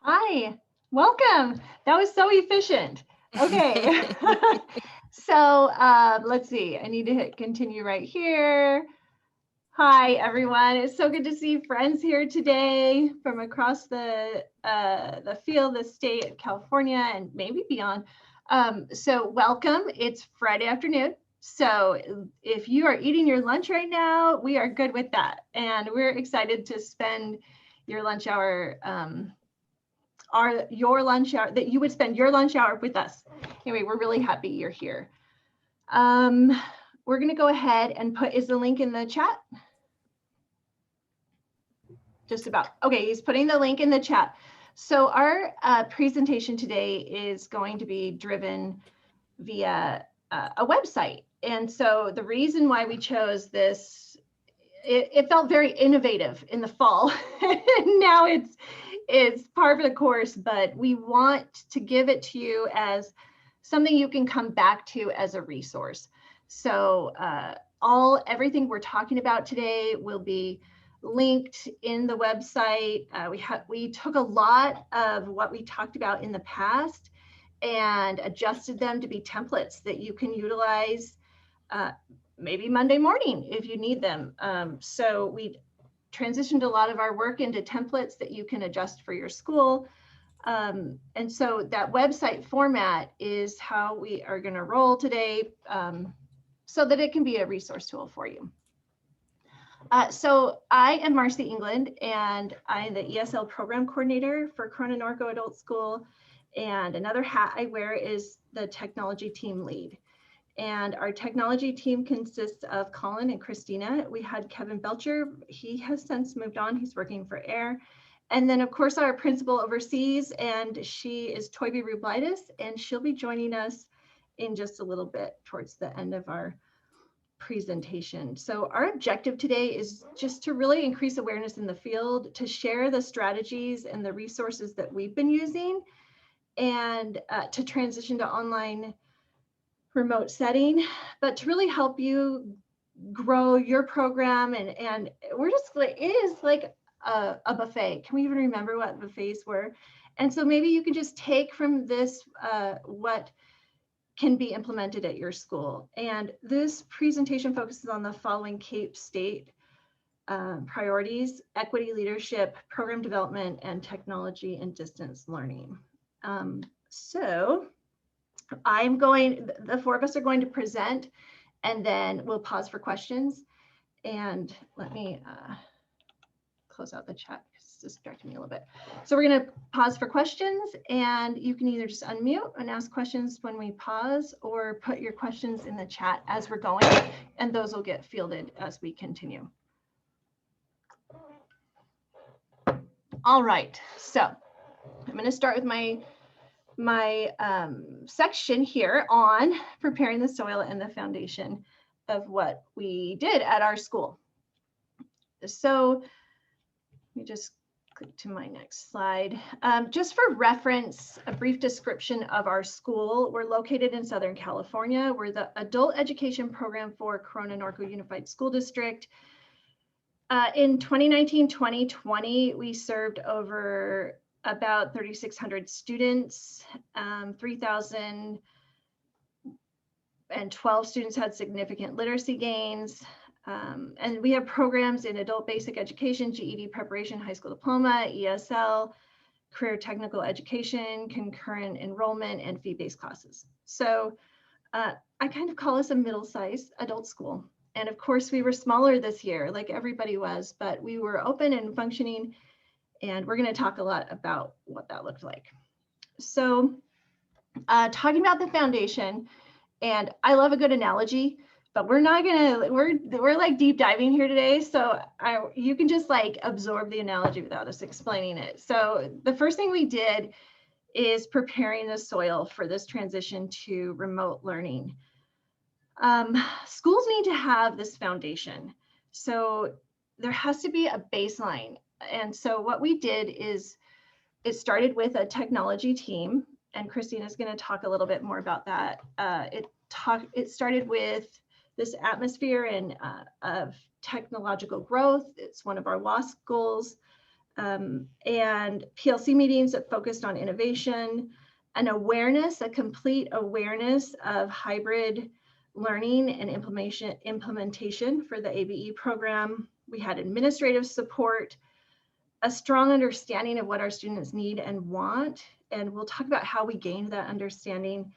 Hi, welcome. That was so efficient. Okay. So let's see. I need to hit continue right here. Hi, everyone. It's so good to see friends here today from across the field, the state of California, and maybe beyond. So welcome. It's Friday afternoon. So if you are eating your lunch right now, we are good with that. And we're excited to spend your lunch hour your lunch hour, that you would spend your lunch hour with us. Anyway, we're really happy you're here. We're going to go ahead and is the link in the chat? Just about. Okay, he's putting the link in the chat. So our presentation today is going to be driven via a website. And so the reason why we chose this, it felt very innovative in the fall. Now it's par for the course, but we want to give it to you as something you can come back to as a resource. So everything we're talking about today will be linked in the website. We took a lot of what we talked about in the past and adjusted them to be templates that you can utilize maybe Monday morning if you need them. So we transitioned a lot of our work into templates that you can adjust for your school. And so that website format is how we are going to roll today, so that it can be a resource tool for you. So I am Marcy England, and I'm the ESL program coordinator for Corona Norco Adult School. And another hat I wear is the technology team lead. And our technology team consists of Colin and Christina. We had Kevin Belcher. He has since moved on. He's working for AIR. And then, of course, our principal overseas, and she is Toybi Rublitis, and she'll be joining us in just a little bit towards the end of our presentation. So our objective today is just to really increase awareness in the field, to share the strategies and the resources that we've been using, and to transition to online remote setting, but to really help you grow your program. And we're just like, it is like a buffet. Can we even remember what buffets were? And so maybe you can just take from this what can be implemented at your school. And this presentation focuses on the following Cape State priorities: equity, leadership, program development, and technology and distance learning. So the four of us are going to present, and then we'll pause for questions. And let me close out the chat because it's distracting me a little bit. So we're going to pause for questions, and you can either just unmute and ask questions when we pause, or put your questions in the chat as we're going, and those will get fielded as we continue. All right, so I'm going to start with my section here on preparing the soil and the foundation of what we did at our school. So let me just click to my next slide. Just for reference, a brief description of our school. We're located in Southern California. We're the adult education program for Corona Norco Unified School District. In 2019-2020, we served over about 3,600 students. 3,012 students had significant literacy gains. And we have programs in adult basic education, GED preparation, high school diploma, ESL, career technical education, concurrent enrollment, and fee-based classes. So I kind of call us a middle-sized adult school. And of course, we were smaller this year, like everybody was, but we were open and functioning. And we're going to talk a lot about what that looked like. So talking about the foundation, and I love a good analogy, but we're not gonna, we're like deep diving here today. So you can just like absorb the analogy without us explaining it. So the first thing we did is preparing the soil for this transition to remote learning. Schools need to have this foundation. So there has to be a baseline. And so what we did is it started with a technology team, and Christina's going to talk a little bit more about that. It started with this atmosphere and of technological growth. It's one of our WASC goals. and PLC meetings that focused on innovation, an awareness, a complete awareness of hybrid learning and implementation for the ABE program. We had administrative support, a strong understanding of what our students need and want, and we'll talk about how we gained that understanding.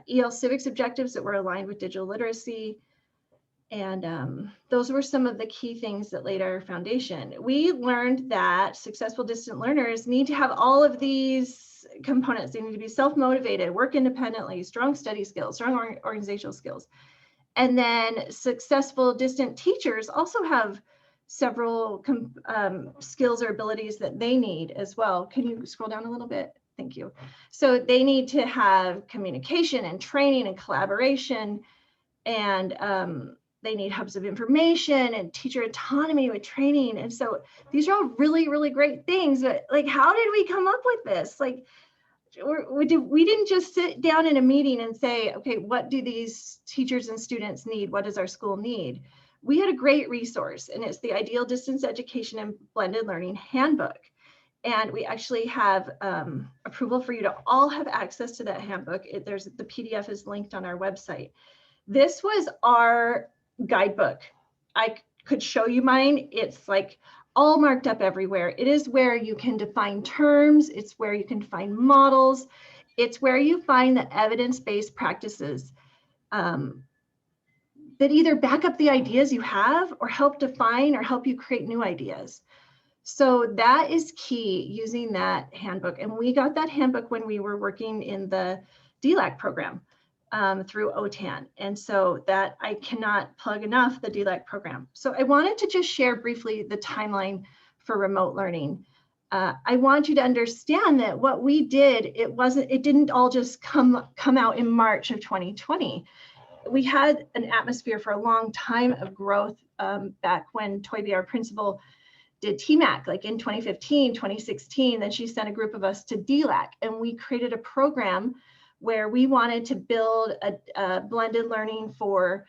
EL civics objectives that were aligned with digital literacy. And those were some of the key things that laid our foundation. We learned that successful distant learners need to have all of these components. They need to be self-motivated, work independently, strong study skills, strong organizational skills. And then successful distant teachers also have several skills or abilities that they need as well. Can you scroll down a little bit? Thank you. So they need to have communication and training and collaboration, and they need hubs of information and teacher autonomy with training. And so these are all really, really great things. But like, how did we come up with this? Like, we didn't just sit down in a meeting and say, okay, what do these teachers and students need? What does our school need? We had a great resource, and it's the Ideal Distance Education and Blended Learning Handbook. And we actually have approval for you to all have access to that handbook. The PDF is linked on our website. This was our guidebook. I could show you mine. It's like all marked up everywhere. It is where you can define terms. It's where you can find models. It's where you find the evidence-based practices that either back up the ideas you have or help define or help you create new ideas. So that is key, using that handbook. And we got that handbook when we were working in the DLAC program through OTAN. And so that I cannot plug enough the DLAC program. So I wanted to just share briefly the timeline for remote learning. I want you to understand that what we did, it didn't all just come out in March of 2020. We had an atmosphere for a long time of growth back when Toynbee, our principal, did TMAC, like in 2015, 2016. Then she sent a group of us to DLAC, and we created a program where we wanted to build a blended learning for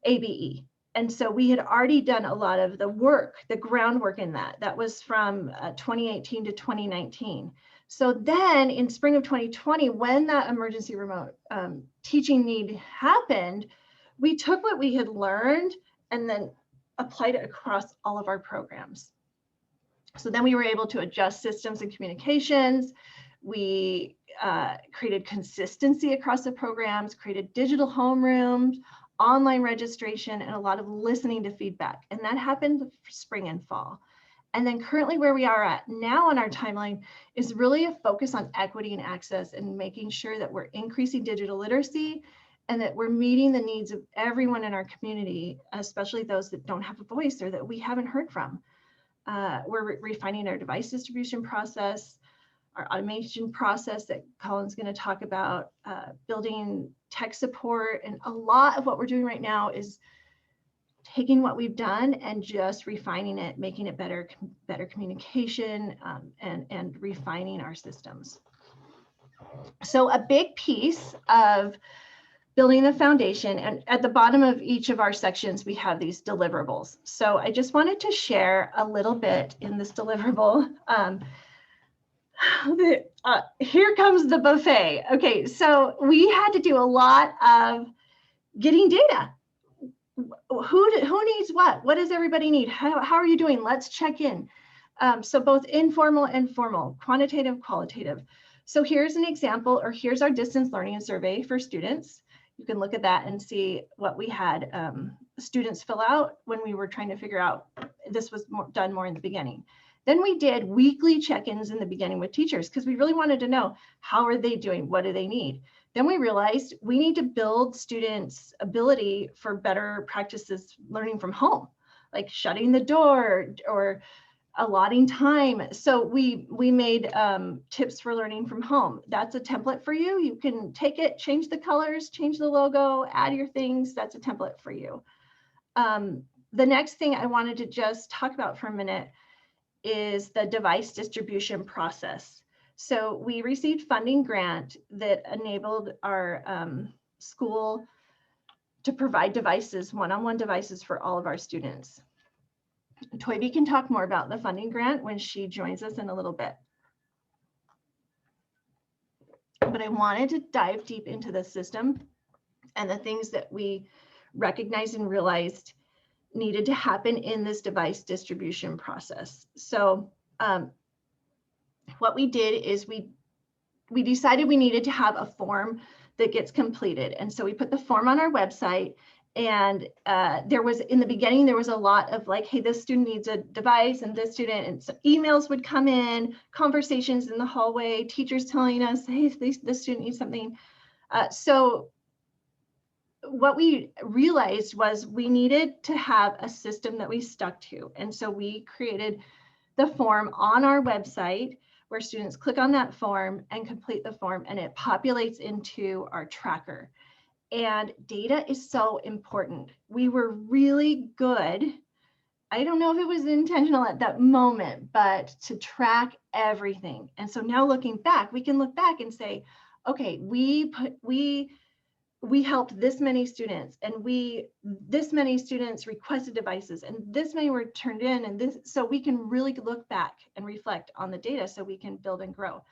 ABE. And so we had already done a lot of the work, the groundwork in that. That was from 2018 to 2019. So then in spring of 2020, when that emergency remote teaching need happened, we took what we had learned and then applied it across all of our programs. So then we were able to adjust systems and communications. We created consistency across the programs, created digital homerooms, online registration, and a lot of listening to feedback. And that happened spring and fall. And then currently where we are at now on our timeline is really a focus on equity and access and making sure that we're increasing digital literacy and that we're meeting the needs of everyone in our community, especially those that don't have a voice or that we haven't heard from. We're refining our device distribution process, our automation process that Colin's going to talk about, building tech support. And a lot of what we're doing right now is taking what we've done and just refining it, making it better communication, and refining our systems. So a big piece of building the foundation, and at the bottom of each of our sections, we have these deliverables. So I just wanted to share a little bit in this deliverable. Here comes the buffet. Okay, so we had to do a lot of getting data. Who needs what? What does everybody need? How are you doing? Let's check in. So both informal and formal, quantitative, qualitative. So here's an example, or here's our distance learning survey for students. You can look at that and see what we had students fill out when we were trying to figure out, this was done more in the beginning. Then we did weekly check-ins in the beginning with teachers because we really wanted to know, how are they doing? What do they need? Then we realized we need to build students' ability for better practices learning from home, like shutting the door or allotting time. So we made tips for learning from home. That's a template for you. You can take it, change the colors, change the logo, add your things. That's a template for you. The next thing I wanted to just talk about for a minute is the device distribution process. So we received funding grant that enabled our school to provide devices, one-on-one devices for all of our students. Toybi can talk more about the funding grant when she joins us in a little bit. But I wanted to dive deep into the system and the things that we recognized and realized needed to happen in this device distribution process. So what we did is we decided we needed to have a form that gets completed. And so we put the form on our website, and there was, in the beginning, there was a lot of like, hey, this student needs a device, and this student, and so emails would come in, conversations in the hallway, teachers telling us, hey, this student needs something. So what we realized was we needed to have a system that we stuck to. And so we created the form on our website where students click on that form and complete the form, and it populates into our tracker. And data is so important. We were really good. I don't know if it was intentional at that moment, but to track everything. And so now looking back, we can look back and say, okay, we helped this many students, and this many students requested devices, and this many were turned in, and this, so we can really look back and reflect on the data so we can build and grow.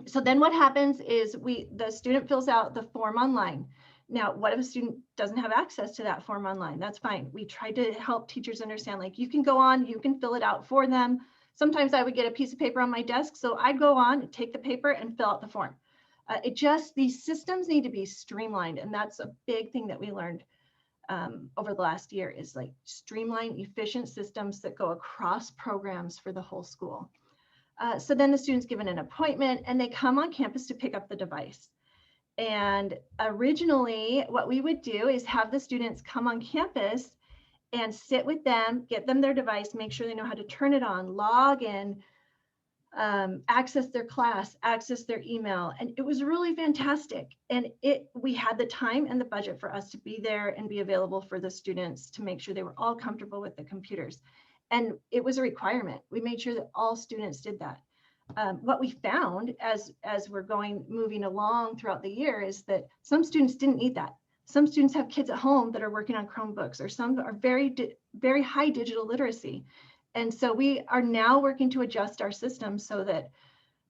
So then what happens is the student fills out the form online. Now, what if a student doesn't have access to that form online? That's fine. We tried to help teachers understand, like, you can go on, you can fill it out for them. Sometimes I would get a piece of paper on my desk, so I'd go on, take the paper, and fill out the form. These systems need to be streamlined, and that's a big thing that we learned over the last year, is like streamline, efficient systems that go across programs for the whole school. So then the student's given an appointment, and they come on campus to pick up the device. And originally, what we would do is have the students come on campus and sit with them, get them their device, make sure they know how to turn it on, log in, access their class, access their email. And it was really fantastic. And we had the time and the budget for us to be there and be available for the students to make sure they were all comfortable with the computers. And it was a requirement. We made sure that all students did that. What we found as we're moving along throughout the year is that some students didn't need that. Some students have kids at home that are working on Chromebooks, or some are very high digital literacy. And so we are now working to adjust our system so that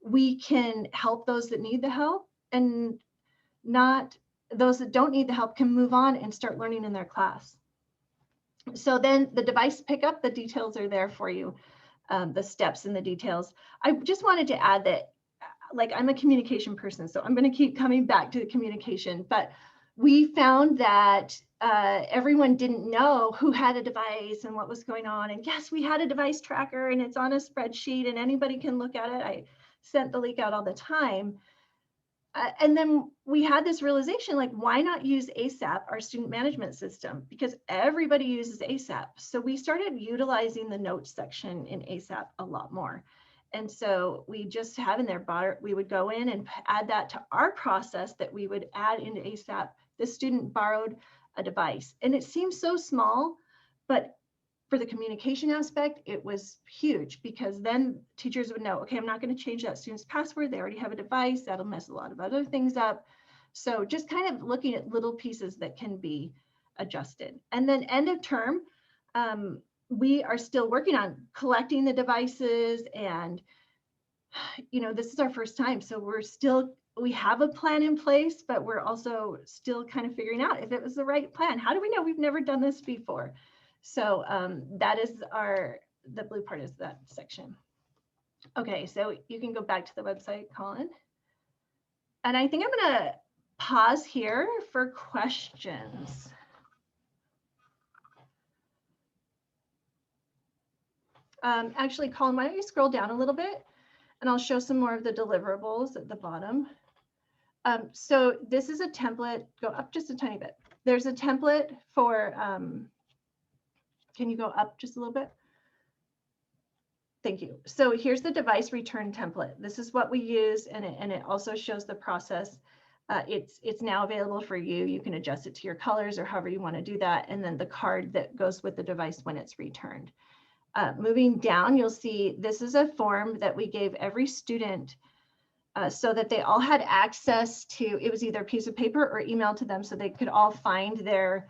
we can help those that need the help, and not those that don't need the help can move on and start learning in their class. So then the device pickup, the details are there for you, the steps and the details. I just wanted to add that, like, I'm a communication person, so I'm going to keep coming back to the communication, but we found that everyone didn't know who had a device and what was going on. And yes, we had a device tracker, and it's on a spreadsheet, and anybody can look at it. I sent the link out all the time. And then we had this realization, like, why not use ASAP, our student management system? Because everybody uses ASAP. So we started utilizing the notes section in ASAP a lot more. And so we just have in there, we would go in and add that to our process that we would add into ASAP. The student borrowed a device, and it seems so small, but for the communication aspect, it was huge, because then teachers would know, okay, I'm not going to change that student's password. They already have a device. That'll mess a lot of other things up. So just kind of looking at little pieces that can be adjusted. And then end of term, we are still working on collecting the devices, and this is our first time. So we have a plan in place, but we're also still kind of figuring out if it was the right plan. How do we know? We've never done this before. So that is the blue part is that section. Okay, so you can go back to the website, Colin. And I think I'm going to pause here for questions. Actually, Colin, why don't you scroll down a little bit, and I'll show some more of the deliverables at the bottom. So this is a template. Go up just a tiny bit. There's a template for, can you go up just a little bit? Thank you. So here's the device return template. This is what we use, and it also shows the process. It's now available for you. You can adjust it to your colors or however you want to do that, and then the card that goes with the device when it's returned. Moving down, you'll see this is a form that we gave every student so that they all had access to, it was either a piece of paper or emailed to them, so they could all find their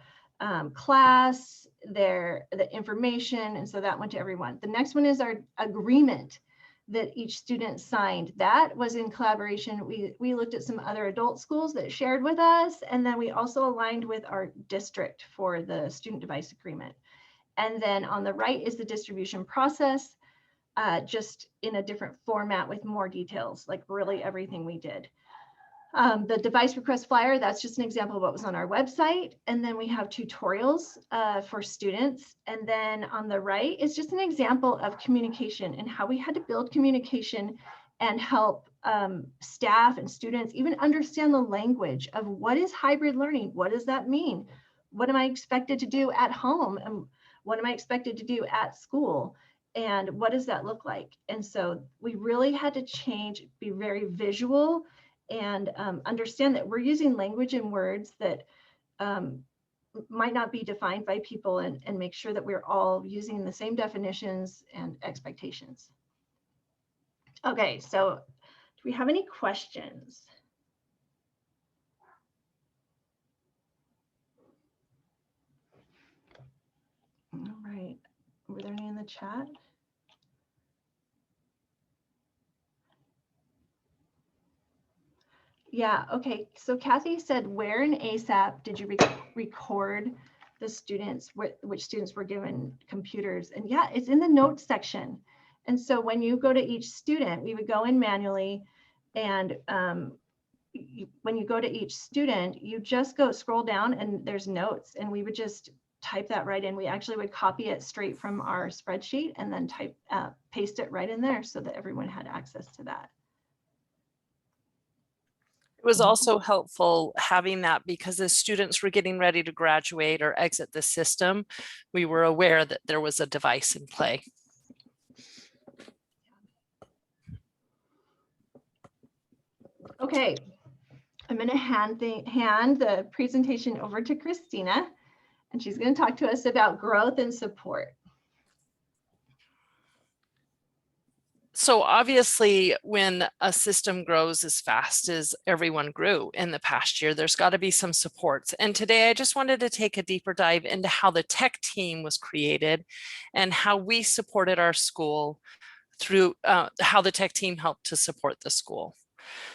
class, the information, and so that went to everyone. The next one is our agreement that each student signed. That was in collaboration. We looked at some other adult schools that shared with us, and then we also aligned with our district for the student device agreement. And then on the right is the distribution process, just in a different format with more details, like really everything we did. The device request flyer, that's just an example of what was on our website. And then we have tutorials for students. And then on the right is just an example of communication and how we had to build communication and help staff and students even understand the language of what is hybrid learning? What does that mean? What am I expected to do at home? And what am I expected to do at school? And what does that look like? And so we really had to change, be very visual, and understand that we're using language and words that might not be defined by people, and make sure that we're all using the same definitions and expectations. Okay, so do we have any questions? All right, were there any in the chat? Yeah, okay. So Kathy said, where in ASAP did you record the students, which students were given computers? And yeah, it's in the notes section. And so when you go to each student, we would go in manually, and when you go to each student, you just scroll down and there's notes, and we would just type that right in. We actually would copy it straight from our spreadsheet and then paste it right in there so that everyone had access to that. It was also helpful having that, because as students were getting ready to graduate or exit the system, we were aware that there was a device in play. Okay, I'm going to hand the presentation over to Christina, and she's going to talk to us about growth and support. So obviously, when a system grows as fast as everyone grew in the past year, there's got to be some supports. And today I just wanted to take a deeper dive into how the tech team was created and how we supported our school through how the tech team helped to support the school.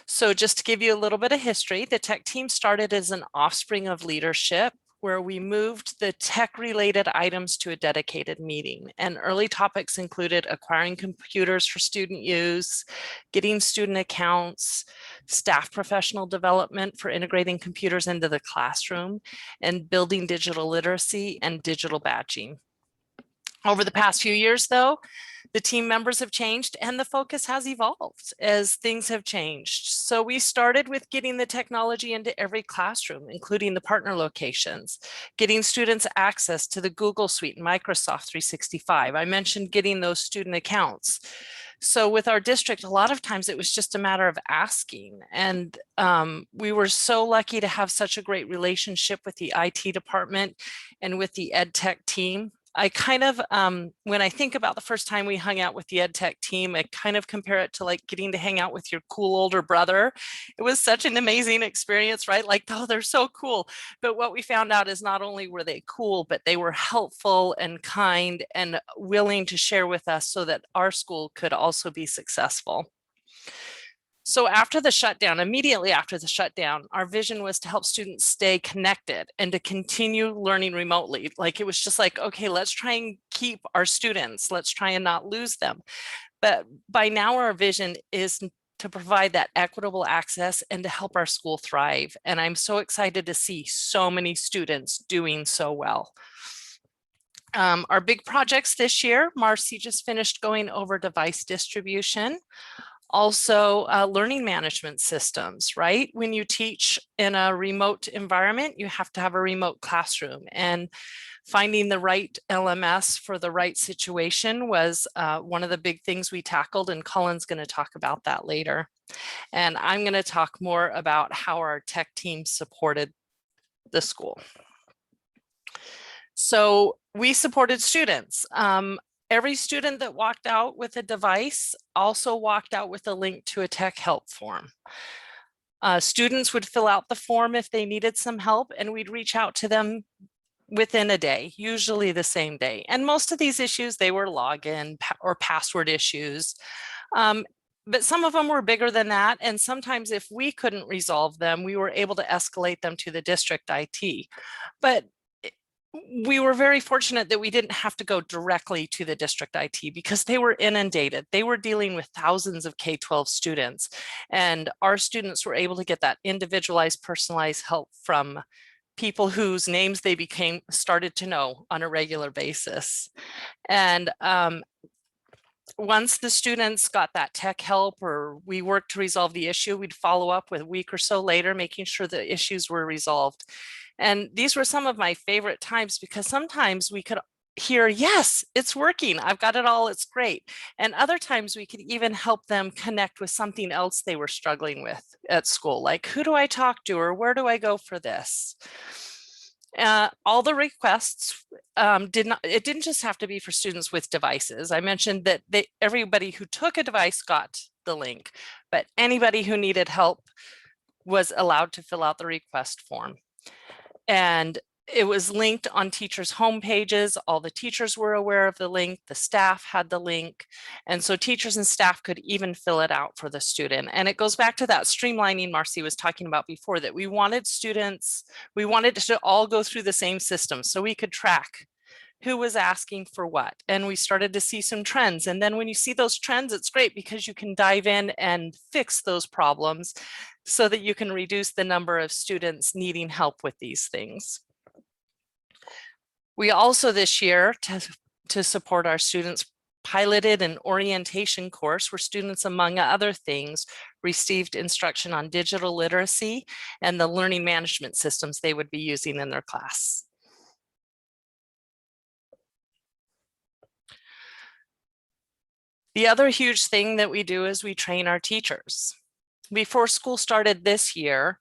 So just to give you a little bit of history, the tech team started as an offspring of leadership, where we moved the tech-related items to a dedicated meeting. And early topics included acquiring computers for student use, getting student accounts, staff professional development for integrating computers into the classroom, and building digital literacy and digital badging. Over the past few years, though, the team members have changed and the focus has evolved as things have changed. So we started with getting the technology into every classroom, including the partner locations, getting students access to the Google Suite and Microsoft 365. I mentioned getting those student accounts. So with our district, a lot of times it was just a matter of asking. And we were so lucky to have such a great relationship with the IT department and with the ed tech team. I kind of, when I think about the first time we hung out with the ed tech team, I kind of compare it to like getting to hang out with your cool older brother. It was such an amazing experience, right? Like, oh, they're so cool. But what we found out is not only were they cool, but they were helpful and kind and willing to share with us so that our school could also be successful. So after the shutdown, immediately after the shutdown, our vision was to help students stay connected and to continue learning remotely. Like, it was just like, okay, let's try and keep our students. Let's try and not lose them. But by now our vision is to provide that equitable access and to help our school thrive. And I'm so excited to see so many students doing so well. Our big projects this year, Marcy just finished going over device distribution. Also, learning management systems, right? When you teach in a remote environment, you have to have a remote classroom, and finding the right LMS for the right situation was one of the big things we tackled, and Colin's going to talk about that later. And I'm going to talk more about how our tech team supported the school. So we supported students. Every student that walked out with a device also walked out with a link to a tech help form. Students would fill out the form if they needed some help, and we'd reach out to them within a day, usually the same day. And most of these issues, they were login or password issues. But some of them were bigger than that. And sometimes if we couldn't resolve them, we were able to escalate them to the district IT. But we were very fortunate that we didn't have to go directly to the district IT because they were inundated. They were dealing with thousands of K-12 students, and our students were able to get that individualized, personalized help from people whose names they started to know on a regular basis. And once the students got that tech help or we worked to resolve the issue, we'd follow up with a week or so later, making sure the issues were resolved. And these were some of my favorite times because sometimes we could hear, yes, it's working. I've got it all. It's great. And other times we could even help them connect with something else they were struggling with at school. Like, who do I talk to or where do I go for this? All the requests didn't just have to be for students with devices. I mentioned that everybody who took a device got the link, but anybody who needed help was allowed to fill out the request form. And it was linked on teachers' home pages. All the teachers were aware of the link. The staff had the link. And so teachers and staff could even fill it out for the student. And it goes back to that streamlining Marcy was talking about before, that we wanted to all go through the same system so we could track who was asking for what. And we started to see some trends. And then when you see those trends, it's great because you can dive in and fix those problems so that you can reduce the number of students needing help with these things. We also this year, to support our students, piloted an orientation course where students, among other things, received instruction on digital literacy and the learning management systems they would be using in their class. The other huge thing that we do is we train our teachers. Before school started this year,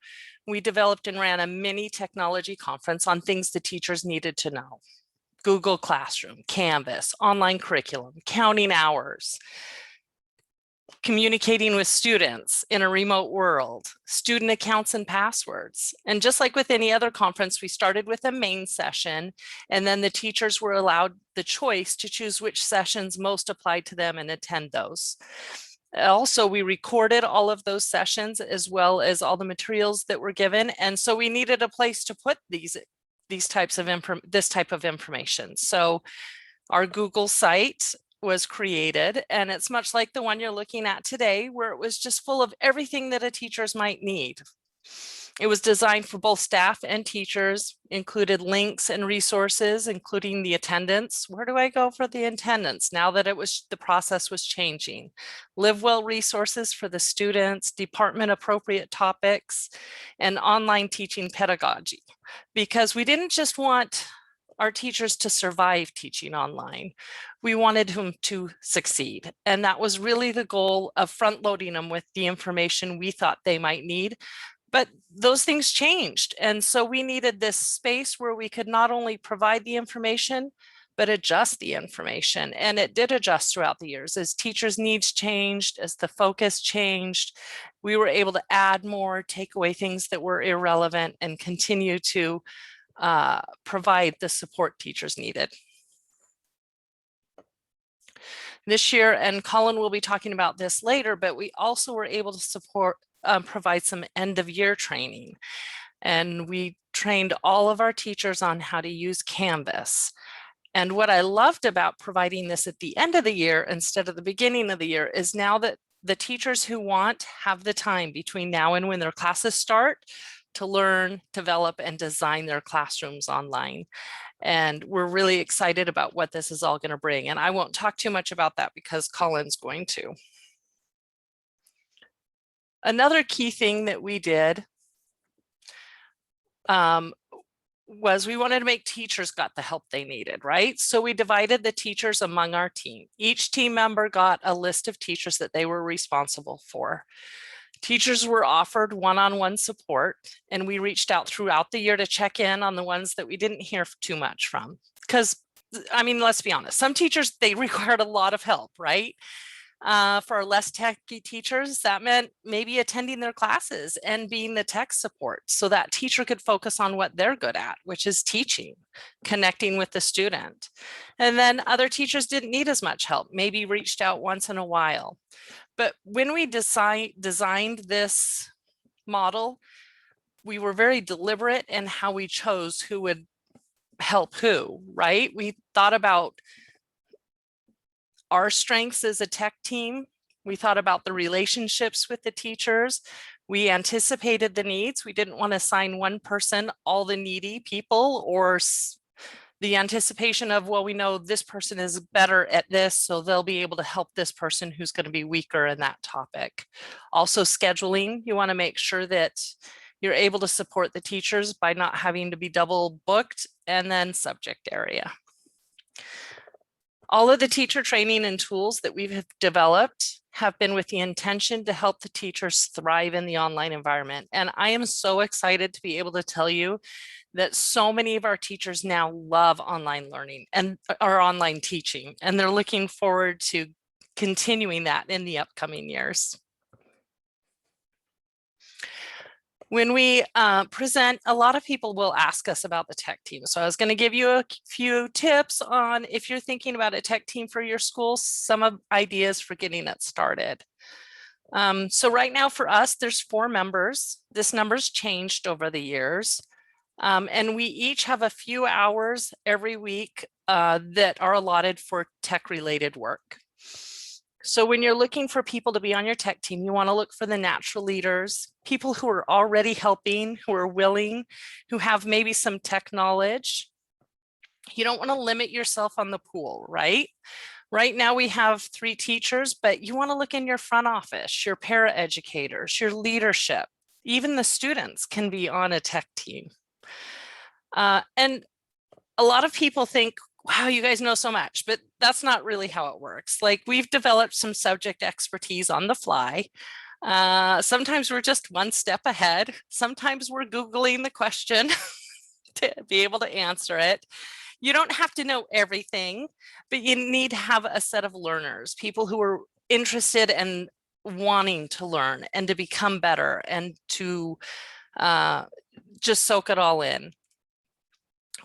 we developed and ran a mini technology conference on things the teachers needed to know. Google Classroom, Canvas, online curriculum, counting hours, communicating with students in a remote world, student accounts and passwords. And just like with any other conference, we started with a main session, and then the teachers were allowed the choice to choose which sessions most applied to them and attend those. Also, we recorded all of those sessions as well as all the materials that were given. And so we needed a place to put this type of information. So our Google site was created, and it's much like the one you're looking at today, where it was just full of everything that a teachers might need. It was designed for both staff and teachers, included links and resources, including the attendance. Where do I go for the attendance now that the process was changing? Live Well resources for the students, department appropriate topics, and online teaching pedagogy. Because we didn't just want our teachers to survive teaching online. We wanted them to succeed. And that was really the goal of front loading them with the information we thought they might need. But those things changed. And so we needed this space where we could not only provide the information, but adjust the information. And it did adjust throughout the years. As teachers' needs changed, as the focus changed, we were able to add more, take away things that were irrelevant, and continue to provide the support teachers needed. This year, and Colin will be talking about this later, but we also were able to provide some end of year training. And we trained all of our teachers on how to use Canvas. And what I loved about providing this at the end of the year instead of the beginning of the year is now that the teachers who want have the time between now and when their classes start to learn, develop, and design their classrooms online. And we're really excited about what this is all going to bring. And I won't talk too much about that because Colin's going to. Another key thing that we did was we wanted to make teachers got the help they needed, right? So we divided the teachers among our team. Each team member got a list of teachers that they were responsible for. Teachers were offered one-on-one support, and we reached out throughout the year to check in on the ones that we didn't hear too much from. Because, I mean, let's be honest, some teachers, they required a lot of help, right? For our less techy teachers, that meant maybe attending their classes and being the tech support so that teacher could focus on what they're good at, which is teaching, connecting with the student. And then other teachers didn't need as much help, maybe reached out once in a while. But when we designed this model, we were very deliberate in how we chose who would help who, right? We thought about our strengths as a tech team. We thought about the relationships with the teachers. We anticipated the needs. We didn't want to assign one person all the needy people, or the anticipation of, well, we know this person is better at this, so they'll be able to help this person who's going to be weaker in that topic. Also, scheduling, you want to make sure that you're able to support the teachers by not having to be double booked, and then subject area. All of the teacher training and tools that we've developed have been with the intention to help the teachers thrive in the online environment. And I am so excited to be able to tell you that so many of our teachers now love online learning and our online teaching, and they're looking forward to continuing that in the upcoming years. When we present, a lot of people will ask us about the tech team. So I was going to give you a few tips on, if you're thinking about a tech team for your school, some ideas for getting it started. So right now for us, there's 4 members. This number's changed over the years. And we each have a few hours every week that are allotted for tech related work. So when you're looking for people to be on your tech team, you want to look for the natural leaders, people who are already helping, who are willing, who have maybe some tech knowledge. You don't want to limit yourself on the pool, right? Right now we have 3 teachers, but you want to look in your front office, your paraeducators, your leadership. Even the students can be on a tech team. And a lot of people think, wow, you guys know so much, but that's not really how it works. Like, we've developed some subject expertise on the fly. Sometimes we're just one step ahead. Sometimes we're Googling the question to be able to answer it. You don't have to know everything, but you need to have a set of learners, people who are interested and wanting to learn and to become better and to just soak it all in.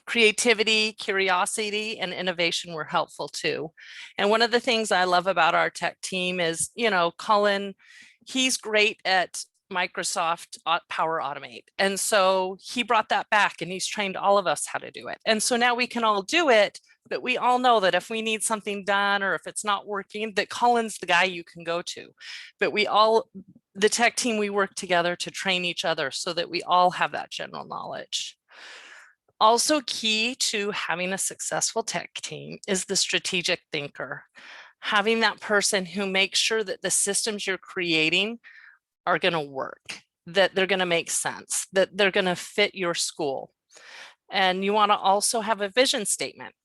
Creativity, curiosity, and innovation were helpful too. And one of the things I love about our tech team is, you know, Colin, he's great at Microsoft Power Automate. And so he brought that back and he's trained all of us how to do it. And so now we can all do it, but we all know that if we need something done or if it's not working, that Colin's the guy you can go to. But we all, the tech team, we work together to train each other so that we all have that general knowledge. Also key to having a successful tech team is the strategic thinker. Having that person who makes sure that the systems you're creating are going to work, that they're going to make sense, that they're going to fit your school. And you want to also have a vision statement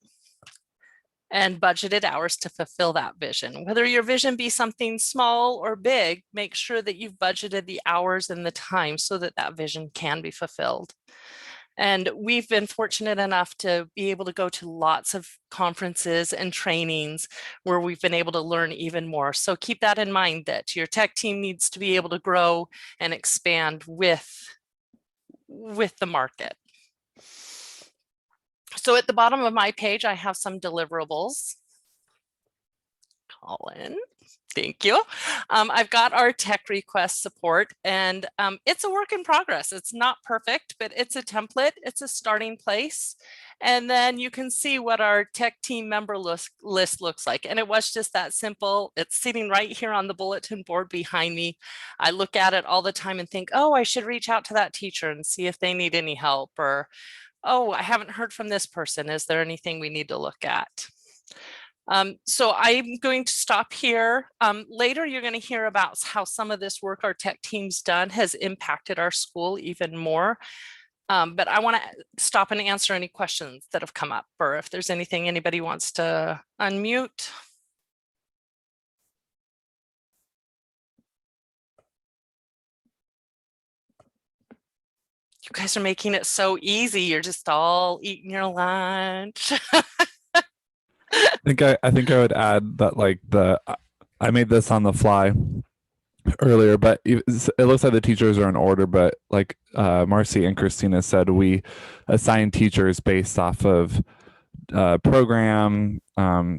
and budgeted hours to fulfill that vision. Whether your vision be something small or big, make sure that you've budgeted the hours and the time so that that vision can be fulfilled. And we've been fortunate enough to be able to go to lots of conferences and trainings where we've been able to learn even more. So keep that in mind, that your tech team needs to be able to grow and expand with the market. So at the bottom of my page, I have some deliverables. Colin. Thank you. I've got our tech request support, and it's a work in progress. It's not perfect, but it's a template. It's a starting place. And then you can see what our tech team member list looks like. And it was just that simple. It's sitting right here on the bulletin board behind me. I look at it all the time and think, oh, I should reach out to that teacher and see if they need any help. Or, oh, I haven't heard from this person. Is there anything we need to look at? So I'm going to stop here. Later, you're going to hear about how some of this work our tech team's done has impacted our school even more. But I want to stop and answer any questions that have come up, or if there's anything anybody wants to unmute. You guys are making it so easy. You're just all eating your lunch. I think I would add that, like, I made this on the fly earlier, but it looks like the teachers are in order. But like Marcy and Christina said, we assign teachers based off of program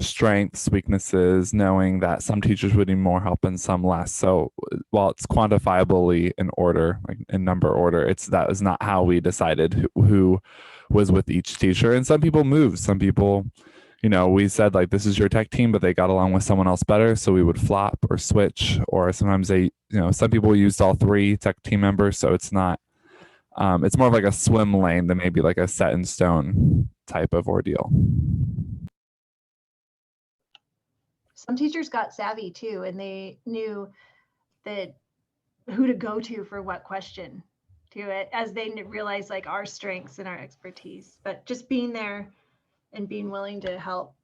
strengths, weaknesses, knowing that some teachers would need more help and some less. So while it's quantifiably in order, like in number order, that is not how we decided who was with each teacher. And some people moved. Some people, we said like, this is your tech team, but they got along with someone else better. So we would flop or switch, or sometimes some people used all three tech team members. So it's not, it's more of like a swim lane than maybe like a set in stone type of ordeal. Some teachers got savvy too, and they knew that who to go to for what question to it, as they realized like our strengths and our expertise, but just being there and being willing to help.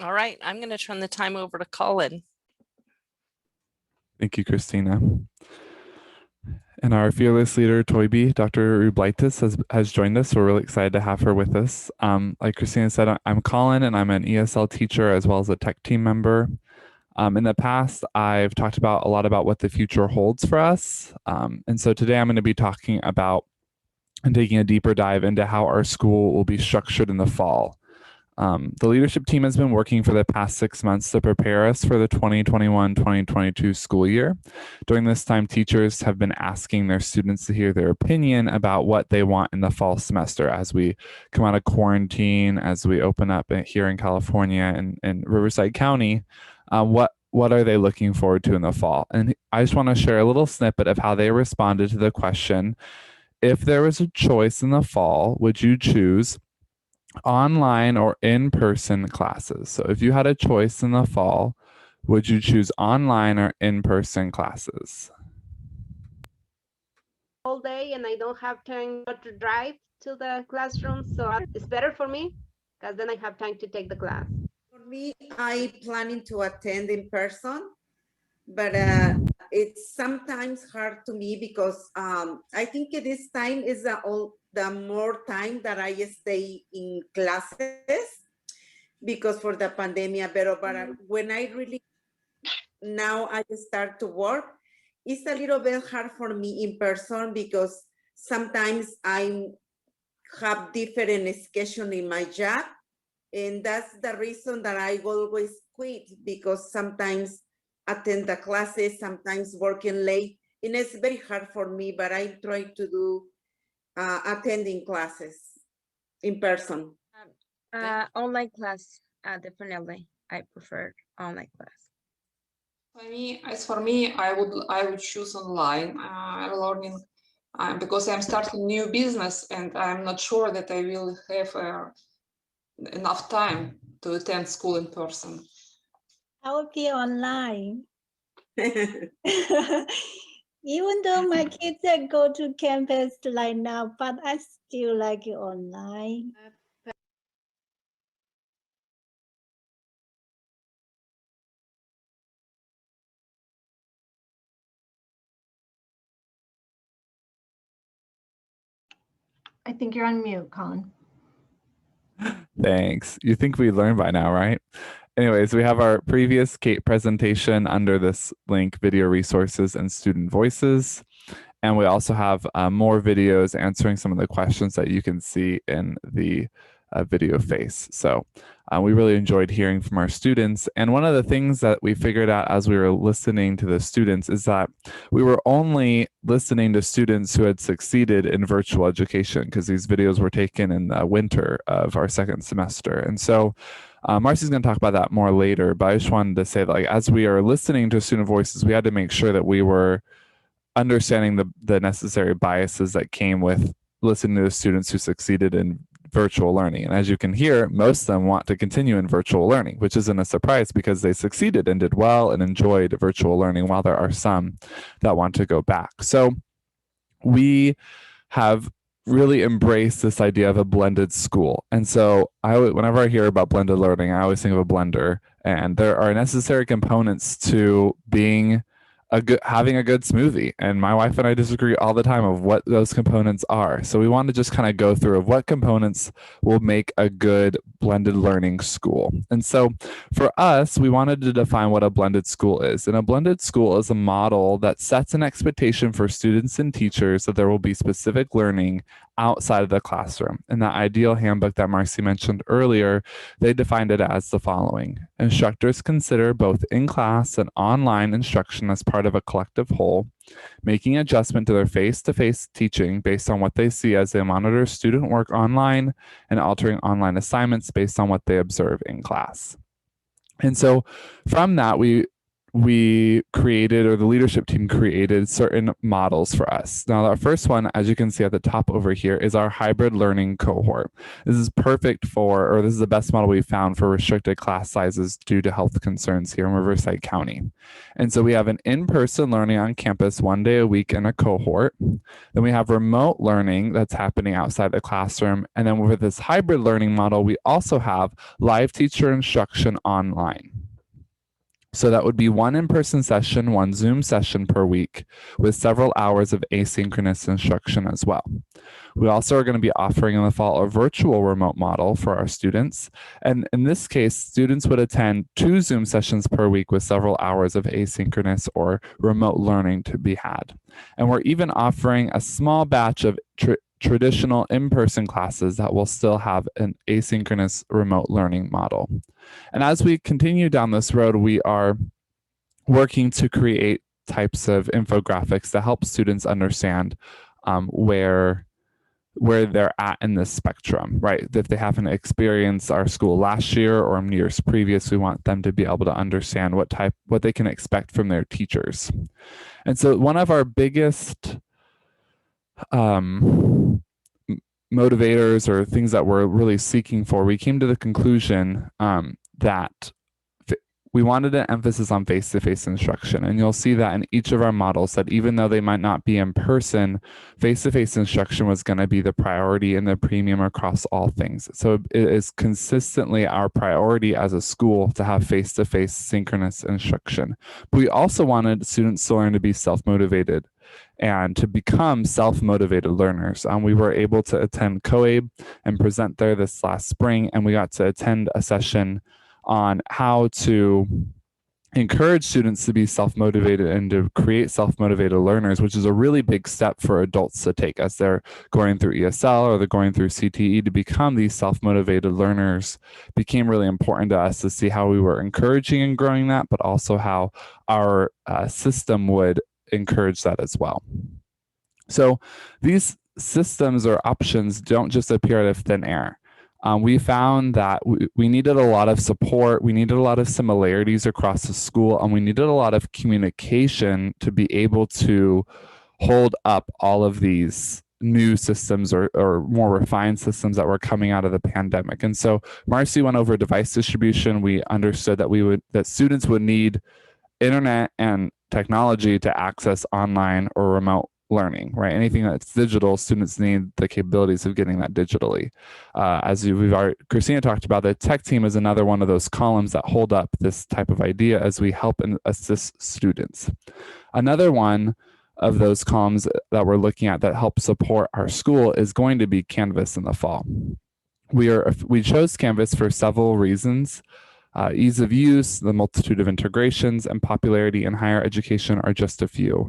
All right, I'm going to turn the time over to Colin. Thank you, Christina. And our fearless leader, Toybi, Dr. Rublaitis, has joined us. We're really excited to have her with us. Like Christina said, I'm Colin, and I'm an ESL teacher as well as a tech team member. In the past, I've talked a lot about what the future holds for us. And so today I'm going to be talking about and taking a deeper dive into how our school will be structured in the fall. The leadership team has been working for the past 6 months to prepare us for the 2021-2022 school year. During this time, teachers have been asking their students to hear their opinion about what they want in the fall semester as we come out of quarantine, as we open up here in California and Riverside County. What are they looking forward to in the fall? And I just want to share a little snippet of how they responded to the question, if there was a choice in the fall, would you choose online or in-person classes? So if you had a choice in the fall, would you choose online or in-person classes? All day and I don't have time to drive to the classroom, so it's better for me because then I have time to take the class. For me, I planning to attend in person, but it's sometimes hard to me because I think this time is the more time that I stay in classes because for the pandemic, but when I really, now I start to work, it's a little bit hard for me in person because sometimes I have different schedule in my job. And that's the reason that I always quit, because sometimes attend the classes, sometimes working late, and it's very hard for me, but I try to do attending classes in person. Online class, definitely. I prefer online class. For me, I would choose online learning because I'm starting new business and I'm not sure that I will have enough time to attend school in person. I will be online. Even though my kids go to campus right now, but I still like it online. I think you're on mute, Colin. Thanks. You think we learned by now, right? Anyways, we have our previous Kate presentation under this link, video resources and student voices. And we also have more videos answering some of the questions that you can see in the video face. So we really enjoyed hearing from our students. And one of the things that we figured out as we were listening to the students is that we were only listening to students who had succeeded in virtual education, because these videos were taken in the winter of our second semester. And so Marcy's going to talk about that more later, but I just wanted to say that, like, as we are listening to student voices, we had to make sure that we were understanding the necessary biases that came with listening to the students who succeeded in virtual learning. And as you can hear, most of them want to continue in virtual learning, which isn't a surprise because they succeeded and did well and enjoyed virtual learning, while there are some that want to go back. So we have really embraced this idea of a blended school. And so whenever I hear about blended learning, I always think of a blender, and there are necessary components to being having a good smoothie. And my wife and I disagree all the time of what those components are. So we want to just kind of go through of what components will make a good blended learning school. And so for us, we wanted to define what a blended school is. And a blended school is a model that sets an expectation for students and teachers that there will be specific learning outside of the classroom. In that ideal handbook that Marcy mentioned earlier, they defined it as the following. Instructors consider both in-class and online instruction as part of a collective whole, making adjustment to their face-to-face teaching based on what they see as they monitor student work online and altering online assignments based on what they observe in class. And so from that, we created, or the leadership team created, certain models for us. Now, our first one, as you can see at the top over here, is our hybrid learning cohort. This is perfect for, or this is the best model we found for restricted class sizes due to health concerns here in Riverside County. And so we have an in-person learning on campus 1 day a week in a cohort. Then we have remote learning that's happening outside the classroom. And then with this hybrid learning model, we also have live teacher instruction online. So that would be 1 in-person session, 1 Zoom session per week with several hours of asynchronous instruction as well. We also are going to be offering in the fall a virtual remote model for our students. And in this case, students would attend 2 Zoom sessions per week with several hours of asynchronous or remote learning to be had. And we're even offering a small batch of traditional in-person classes that will still have an asynchronous remote learning model. And as we continue down this road, we are working to create types of infographics to help students understand where they're at in this spectrum, right? If they haven't experienced our school last year or in years previous, we want them to be able to understand what they can expect from their teachers. And so one of our biggest motivators or things that we're really seeking for, we came to the conclusion that we wanted an emphasis on face-to-face instruction. And you'll see that in each of our models that even though they might not be in person, face-to-face instruction was going to be the priority and the premium across all things. So it is consistently our priority as a school to have face-to-face synchronous instruction. But we also wanted students to learn to be self-motivated and to become self-motivated learners. We were able to attend COABE and present there this last spring, and we got to attend a session on how to encourage students to be self-motivated and to create self-motivated learners, which is a really big step for adults to take as they're going through ESL or they're going through CTE. To become these self-motivated learners became really important to us to see how we were encouraging and growing that, but also how our system would encourage that as well. So these systems or options don't just appear out of thin air. We found that we needed a lot of support, we needed a lot of similarities across the school, and we needed a lot of communication to be able to hold up all of these new systems or more refined systems that were coming out of the pandemic. And so Marcy went over device distribution. We understood that students would need internet and technology to access online or remote learning, right? Anything that's digital, students need the capabilities of getting that digitally. Christina talked about, the tech team is another one of those columns that hold up this type of idea as we help and assist students. Another one of those columns that we're looking at that help support our school is going to be Canvas in the fall. We chose Canvas for several reasons. Ease of use, the multitude of integrations, and popularity in higher education are just a few.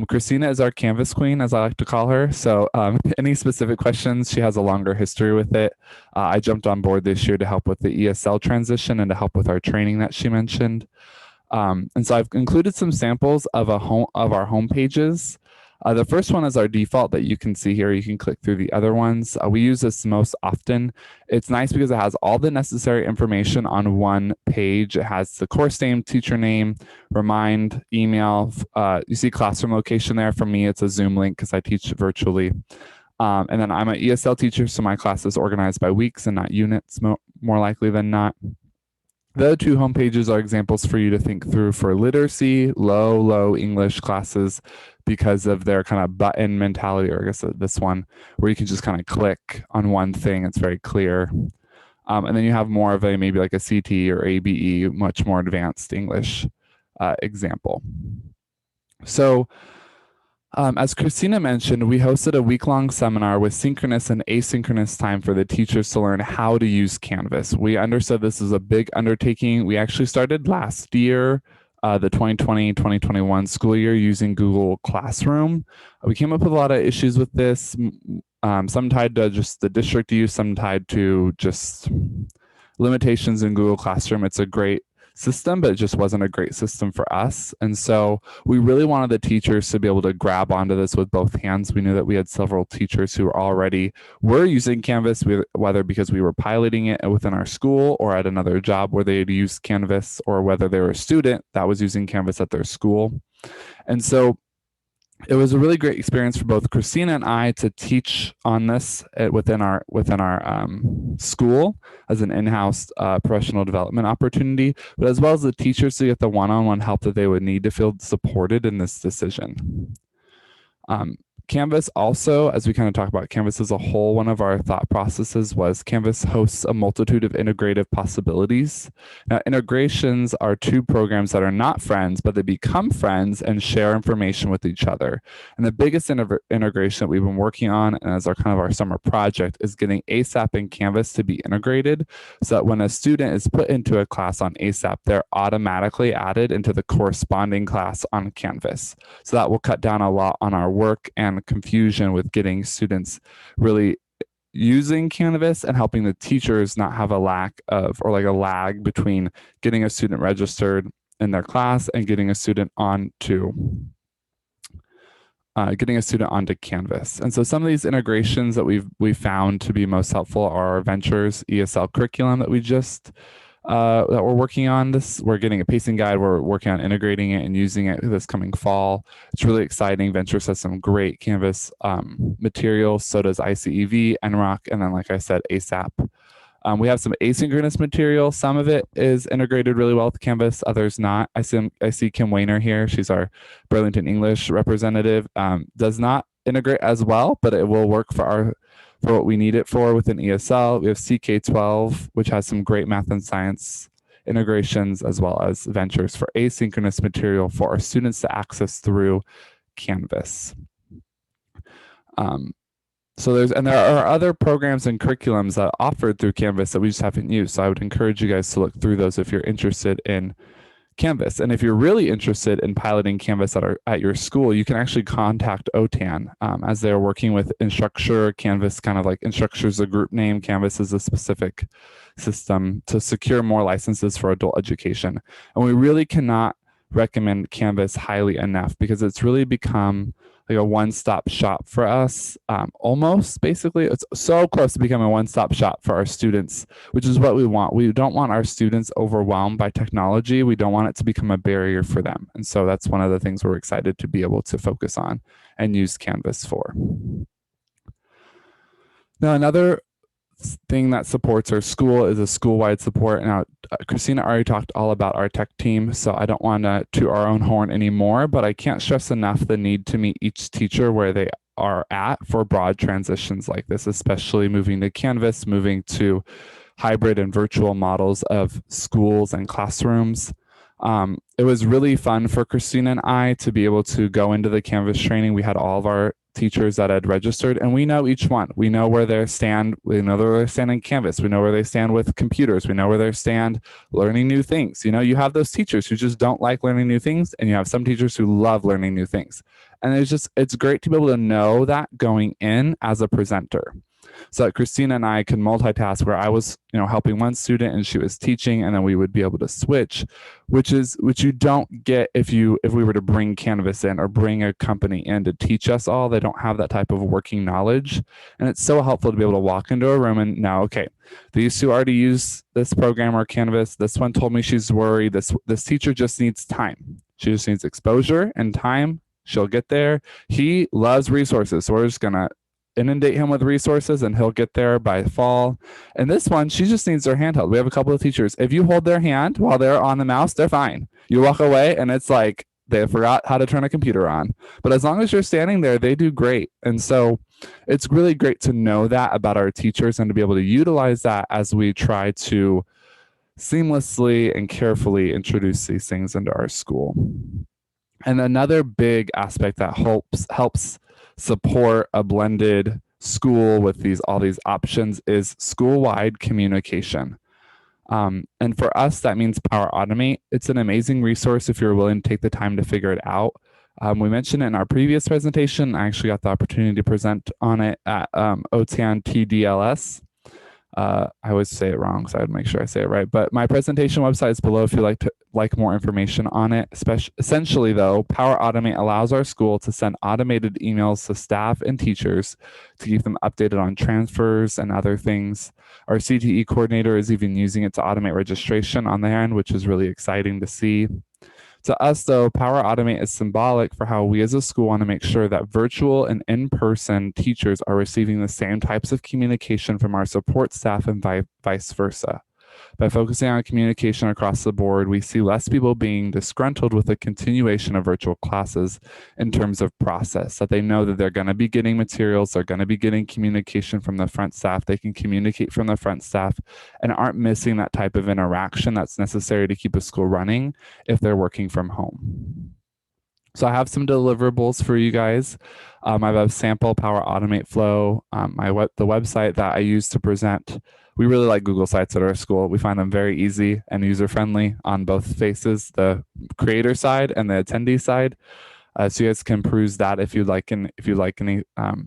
Christina is our Canvas queen, as I like to call her. So any specific questions, she has a longer history with it. I jumped on board this year to help with the ESL transition and to help with our training that she mentioned. And so I've included some samples of our home pages. The first one is our default that you can see here. You can click through the other ones. We use this most often. It's nice because it has all the necessary information on one page. It has the course name, teacher name, remind, email. You see classroom location there. For me, it's a Zoom link because I teach virtually. And then I'm an ESL teacher, so my class is organized by weeks and not units, more likely than not. The other 2 home pages are examples for you to think through for literacy, low English classes, because of their kind of button mentality, or I guess this one, where you can just kind of click on one thing. It's very clear. And then you have more of maybe like a CT or ABE, much more advanced English example. So as Christina mentioned, we hosted a week-long seminar with synchronous and asynchronous time for the teachers to learn how to use Canvas. We understood this is a big undertaking. We actually started last year, the 2020-2021 school year, using Google Classroom. We came up with a lot of issues with this, some tied to just the district use, some tied to just limitations in Google Classroom. It's a great system, but it just wasn't a great system for us. And so we really wanted the teachers to be able to grab onto this with both hands. We knew that we had several teachers who were using Canvas, whether because we were piloting it within our school or at another job where they had used Canvas, or whether they were a student that was using Canvas at their school. And so it was a really great experience for both Christina and I to teach on this within our school as an in-house professional development opportunity, but as well as the teachers to get the one-on-one help that they would need to feel supported in this decision. Canvas also, as we kind of talk about Canvas as a whole, one of our thought processes was Canvas hosts a multitude of integrative possibilities. Now, integrations are two programs that are not friends, but they become friends and share information with each other. And the biggest integration that we've been working on, and as our summer project, is getting ASAP and Canvas to be integrated so that when a student is put into a class on ASAP, they're automatically added into the corresponding class on Canvas. So that will cut down a lot on our work and confusion with getting students really using Canvas and helping the teachers not have a lag between getting a student registered in their class and getting a student onto Canvas. And so some of these integrations that we've found to be most helpful are our Ventures ESL curriculum that that we're working on. We're getting a pacing guide. We're working on integrating it and using it this coming fall. It's really exciting. Ventures has some great Canvas materials. So does ICEV, NROC, and then, like I said, ASAP. We have some asynchronous material. Some of it is integrated really well with Canvas, others not. I see Kim Wayner here. She's our Burlington English representative. Does not integrate as well, but it will work for what we need it for within ESL. We have CK12, which has some great math and science integrations, as well as Ventures for asynchronous material for our students to access through Canvas. There are other programs and curriculums that are offered through Canvas that we just haven't used. So I would encourage you guys to look through those if you're interested in Canvas. And if you're really interested in piloting Canvas at your school, you can actually contact OTAN as they're working with Instructure. Canvas, kind of like Instructure is a group name, Canvas is a specific system to secure more licenses for adult education. And we really cannot recommend Canvas highly enough because it's really become like a one-stop shop for us. Almost, basically, it's so close to becoming a one-stop shop for our students, which is what we want. We don't want our students overwhelmed by technology. We don't want it to become a barrier for them. And so that's one of the things we're excited to be able to focus on and use Canvas for. Now, another thing that supports our school is a school-wide support. Now, Christina already talked all about our tech team, so I don't want to toot our own horn anymore, but I can't stress enough the need to meet each teacher where they are at for broad transitions like this, especially moving to Canvas, moving to hybrid and virtual models of schools and classrooms. It was really fun for Christina and I to be able to go into the Canvas training. We had all of our teachers that had registered, and we know each one. We know where they stand. We know where they stand in Canvas. We know where they stand with computers. We know where they stand learning new things. You know, you have those teachers who just don't like learning new things, and you have some teachers who love learning new things. And it's great to be able to know that going in as a presenter. So that Christina and I can multitask, where I was, helping one student and she was teaching, and then we would be able to switch, which you don't get if we were to bring Canvas in or bring a company in to teach us all. They don't have that type of working knowledge. And it's so helpful to be able to walk into a room and now, okay, these two already use this program or Canvas. This one told me she's worried. This teacher just needs time. She just needs exposure and time. She'll get there. He loves resources. So we're just going to inundate him with resources and he'll get there by fall. And this one, she just needs their hand held. We have a couple of teachers. If you hold their hand while they're on the mouse, they're fine. You walk away and it's like they forgot how to turn a computer on. But as long as you're standing there, they do great. And so it's really great to know that about our teachers and to be able to utilize that as we try to seamlessly and carefully introduce these things into our school. And another big aspect that helps support a blended school with all these options is school-wide communication. And for us, that means Power Automate. It's an amazing resource if you're willing to take the time to figure it out. We mentioned it in our previous presentation. I actually got the opportunity to present on it at OTAN TDLS. I always say it wrong, so I'd make sure I say it right. But my presentation website is below if you'd like more information on it. Essentially, though, Power Automate allows our school to send automated emails to staff and teachers to keep them updated on transfers and other things. Our CTE coordinator is even using it to automate registration on their end, which is really exciting to see. To us, though, Power Automate is symbolic for how we as a school want to make sure that virtual and in-person teachers are receiving the same types of communication from our support staff and vice versa. By focusing on communication across the board, we see less people being disgruntled with the continuation of virtual classes in terms of process, that they know that they're going to be getting materials, they're going to be getting communication from the front staff, they can communicate from the front staff and aren't missing that type of interaction that's necessary to keep a school running if they're working from home. So I have some deliverables for you guys. I have a sample Power Automate flow, the website that I use to present. We really like Google Sites at our school. We find them very easy and user-friendly on both faces, the creator side and the attendee side. So you guys can peruse that if you'd like any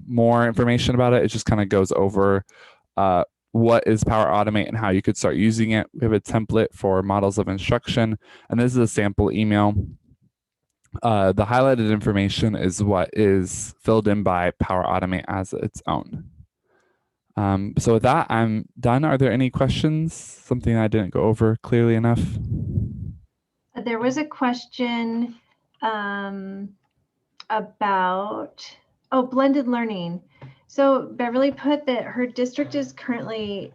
more information about it. It just kind of goes over what is Power Automate and how you could start using it. We have a template for models of instruction, and this is a sample email. The highlighted information is what is filled in by Power Automate as its own. So with that, I'm done. Are there any questions? Something I didn't go over clearly enough? There was a question about, blended learning. So Beverly put that her district is currently,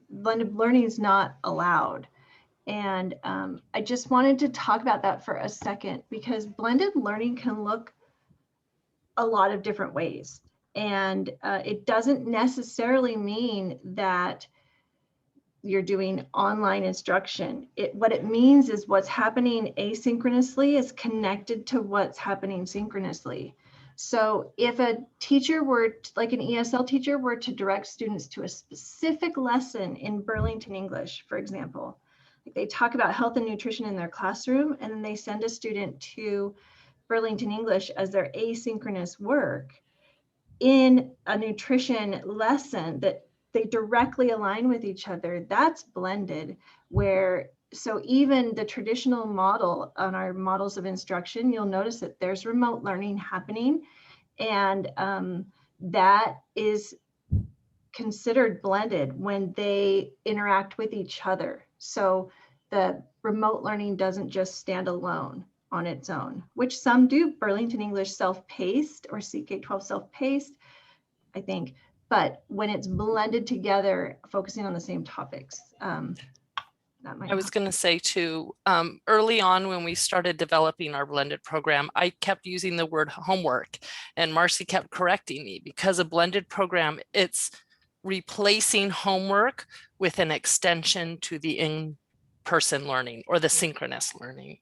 blended learning is not allowed. And I just wanted to talk about that for a second, because blended learning can look a lot of different ways. And it doesn't necessarily mean that you're doing online instruction. What it means is what's happening asynchronously is connected to what's happening synchronously. So if a teacher like an ESL teacher were to direct students to a specific lesson in Burlington English, for example, they talk about health and nutrition in their classroom, and then they send a student to Burlington English as their asynchronous work in a nutrition lesson that they directly align with each other. That's blended, so even the traditional model on our models of instruction, you'll notice that there's remote learning happening, and that is considered blended when they interact with each other. So the remote learning doesn't just stand alone on its own, which some do. Burlington English self-paced or CK12 self-paced, I think. But when it's blended together, focusing on the same topics, that might. I was going to say too, early on when we started developing our blended program, I kept using the word homework, and Marcy kept correcting me, because a blended program, it's replacing homework with an extension to the in-person learning or the synchronous learning.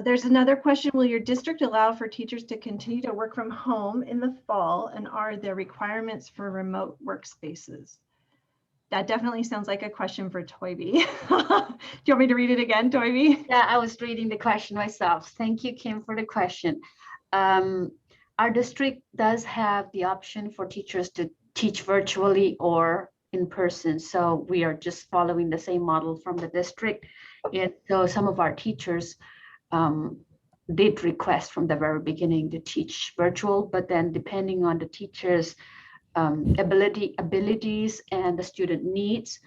There's another question. Will your district allow for teachers to continue to work from home in the fall, and are there requirements for remote workspaces? That definitely sounds like a question for Toivi. Do you want me to read it again, Toivi? Yeah, I was reading the question myself. Thank you, Kim, for the question. Our district does have the option for teachers to teach virtually or in person. So we are just following the same model from the district. And so some of our teachers did request from the very beginning to teach virtual, but then depending on the teacher's abilities and the student needs,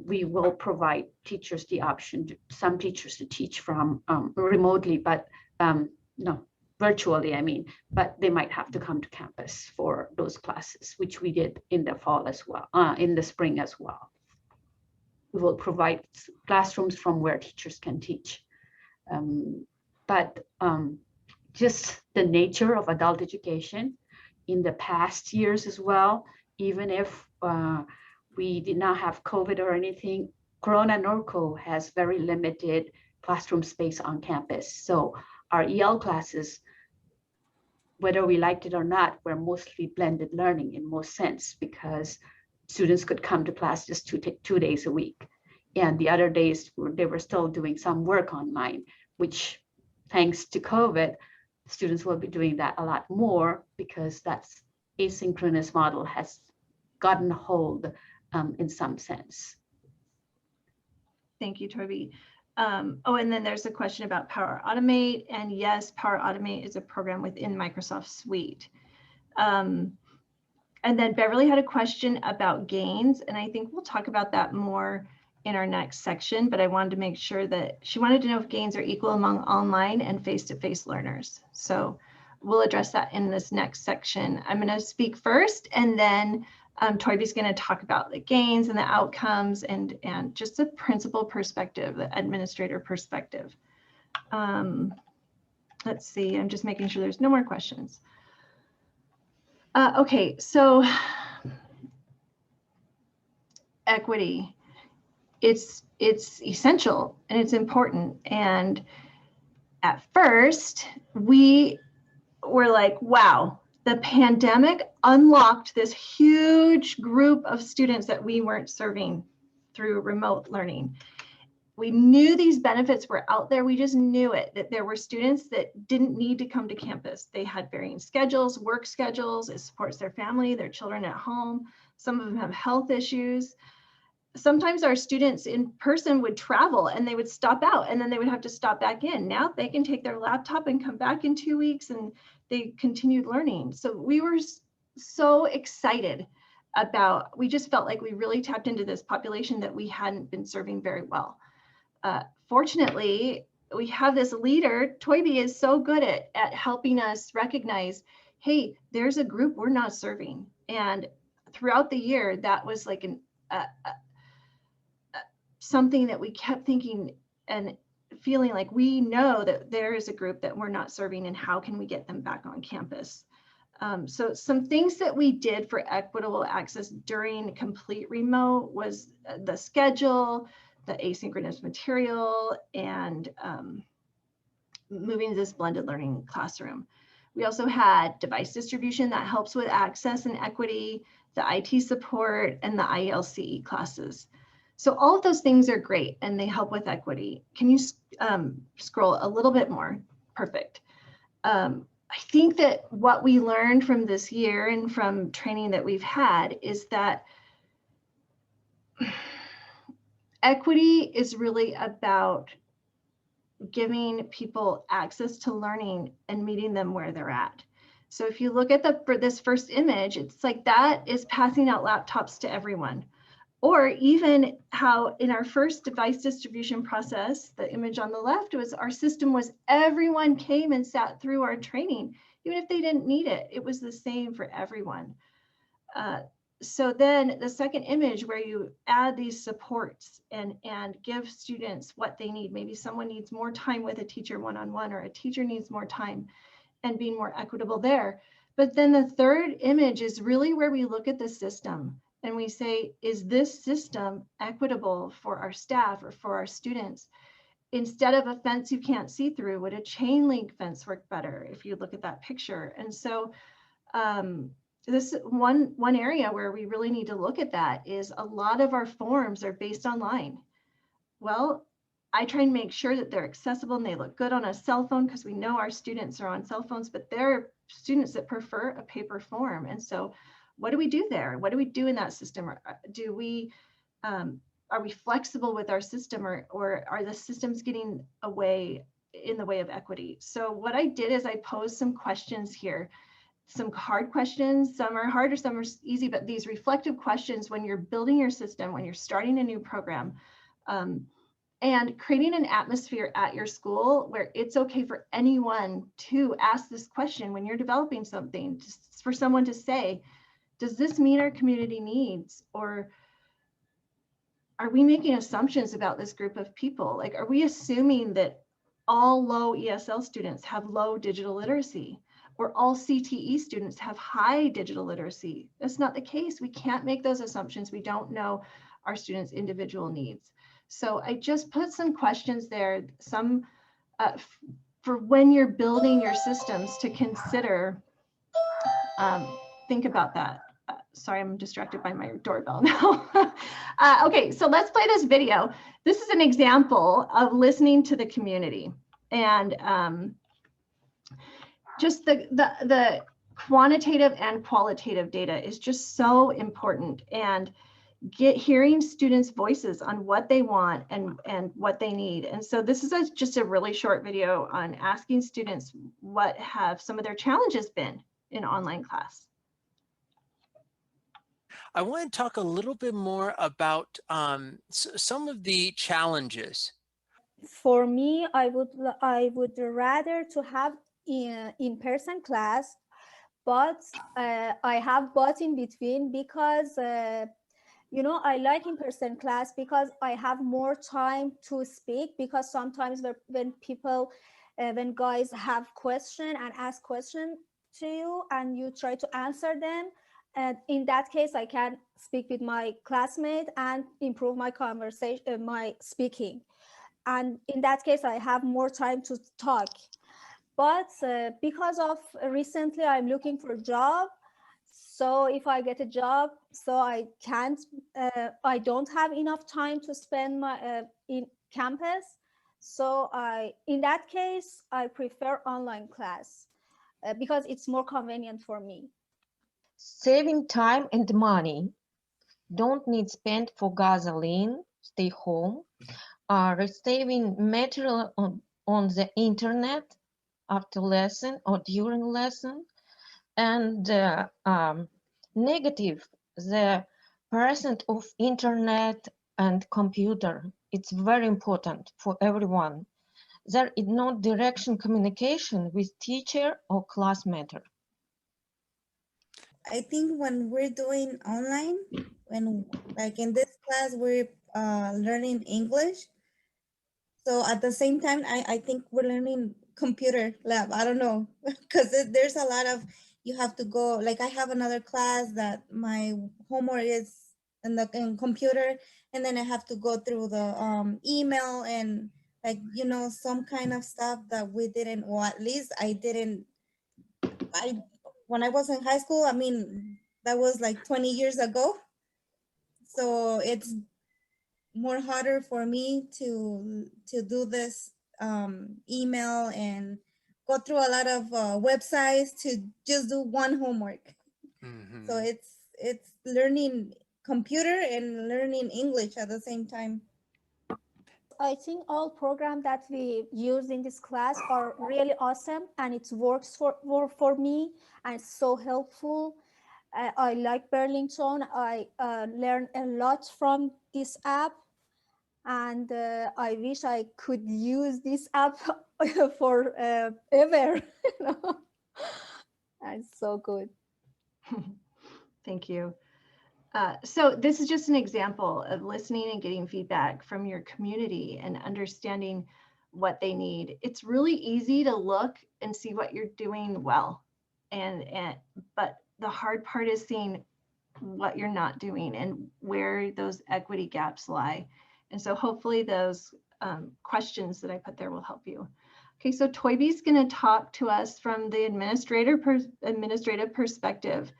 we will provide teachers the option, some teachers to teach from remotely, but no, virtually, I mean, but they might have to come to campus for those classes, which we did in the fall as well, in the spring as well. We will provide classrooms from where teachers can teach. But just the nature of adult education in the past years as well, even if we did not have COVID or anything, Corona Norco has very limited classroom space on campus. So our EL classes, whether we liked it or not, were mostly blended learning in most sense, because students could come to class just 2 days a week. And the other days they were still doing some work online, which thanks to COVID, students will be doing that a lot more, because that's asynchronous model has gotten hold in some sense. Thank you, Toby. Oh, and then there's a question about Power Automate. And yes, Power Automate is a program within Microsoft Suite. And then Beverly had a question about gains, and I think we'll talk about that more in our next section, but I wanted to make sure that she wanted to know if gains are equal among online and face-to-face learners. So we'll address that in this next section. I'm going to speak first, and then Toby's going to talk about the gains and the outcomes and just the principal perspective, the administrator perspective. Let's see, I'm just making sure there's no more questions. Okay, so equity, it's essential and it's important. And at first we were like, wow, the pandemic unlocked this huge group of students that we weren't serving through remote learning. We knew these benefits were out there. We just knew it, that there were students that didn't need to come to campus. They had varying schedules, work schedules. It supports their family, their children at home. Some of them have health issues. Sometimes our students in person would travel and they would stop out and then they would have to stop back in. Now they can take their laptop and come back in 2 weeks and they continued learning. So we were so excited about, we just felt like we really tapped into this population that we hadn't been serving very well. Fortunately, we have this leader. Toby is so good at helping us recognize, hey, there's a group we're not serving. And throughout the year, that was like something that we kept thinking and feeling like we know that there is a group that we're not serving, and how can we get them back on campus? So some things that we did for equitable access during complete remote was the schedule, the asynchronous material, and moving to this blended learning classroom. We also had device distribution that helps with access and equity, the IT support, and the ILCE classes. So all of those things are great and they help with equity. Can you scroll a little bit more? Perfect. I think that what we learned from this year and from training that we've had is that equity is really about giving people access to learning and meeting them where they're at. So if you look at this first image, it's like that is passing out laptops to everyone. Or even how in our first device distribution process, the image on the left was our system was everyone came and sat through our training, even if they didn't need it. It was the same for everyone. So then the second image where you add these supports and give students what they need. Maybe someone needs more time with a teacher one-on-one, or a teacher needs more time, and being more equitable there. But then the third image is really where we look at the system and we say, is this system equitable for our staff or for our students? Instead of a fence you can't see through, would a chain link fence work better if you look at that picture? And so this one area where we really need to look at that is a lot of our forms are based online. Well, I try and make sure that they're accessible and they look good on a cell phone, because we know our students are on cell phones, but there are students that prefer a paper form. And so what do we do there? What do we do in that system? Or do we, are we flexible with our system, or are the systems getting away in the way of equity? So what I did is I posed some questions here, some hard questions. Some are harder, some are easy, but these reflective questions when you're building your system, when you're starting a new program, and creating an atmosphere at your school where it's okay for anyone to ask this question when you're developing something, just for someone to say, does this meet our community needs? Or are we making assumptions about this group of people? Like, are we assuming that all low ESL students have low digital literacy, or all CTE students have high digital literacy? That's not the case. We can't make those assumptions. We don't know our students' individual needs. So I just put some questions there, some for when you're building your systems to consider. Think about that. Sorry, I'm distracted by my doorbell now. Okay, so let's play this video. This is an example of listening to the community, and just the quantitative and qualitative data is just so important, and hearing students' voices on what they want and what they need. And so this is just a really short video on asking students what have some of their challenges been in online class. I want to talk a little bit more about some of the challenges. For me, I would rather to have in-person class, but I have but in between, because you know, I like in-person class because I have more time to speak, because sometimes when people when guys have question and ask question to you and you try to answer them, and in that case I can speak with my classmate and improve my conversation, my speaking, and in that case I have more time to talk. But because of recently I'm looking for a job, so if I get a job, so I don't have enough time to spend my in campus. So in that case, I prefer online class because it's more convenient for me. Saving time and money. Don't need spend for gasoline, stay home. Receiving material on the internet after lesson or during lesson. And negative, the presence of internet and computer. It's very important for everyone. There is no direction communication with teacher or classmate. I think when we're doing online, when like in this class, we're learning English. So at the same time, I think we're learning computer lab. I don't know, because there's a lot of, you have to go, like I have another class that my homework is in computer, and then I have to go through the email and like, you know, some kind of stuff that we didn't, or at least I didn't, when I was in high school, I mean, that was like 20 years ago. So it's more harder for me to do this email and go through a lot of websites to just do one homework. Mm-hmm. So it's learning computer and learning English at the same time. I think all programs that we use in this class are really awesome, and it works for me, and it's so helpful. I like Burlington. I learned a lot from this app, and I wish I could use this app for ever. You know? And it's so good. Thank you. So this is just an example of listening and getting feedback from your community and understanding what they need. It's really easy to look and see what you're doing well, but the hard part is seeing what you're not doing and where those equity gaps lie. And so hopefully those questions that I put there will help you. Okay, so Toybe's going to talk to us from the administrative perspective.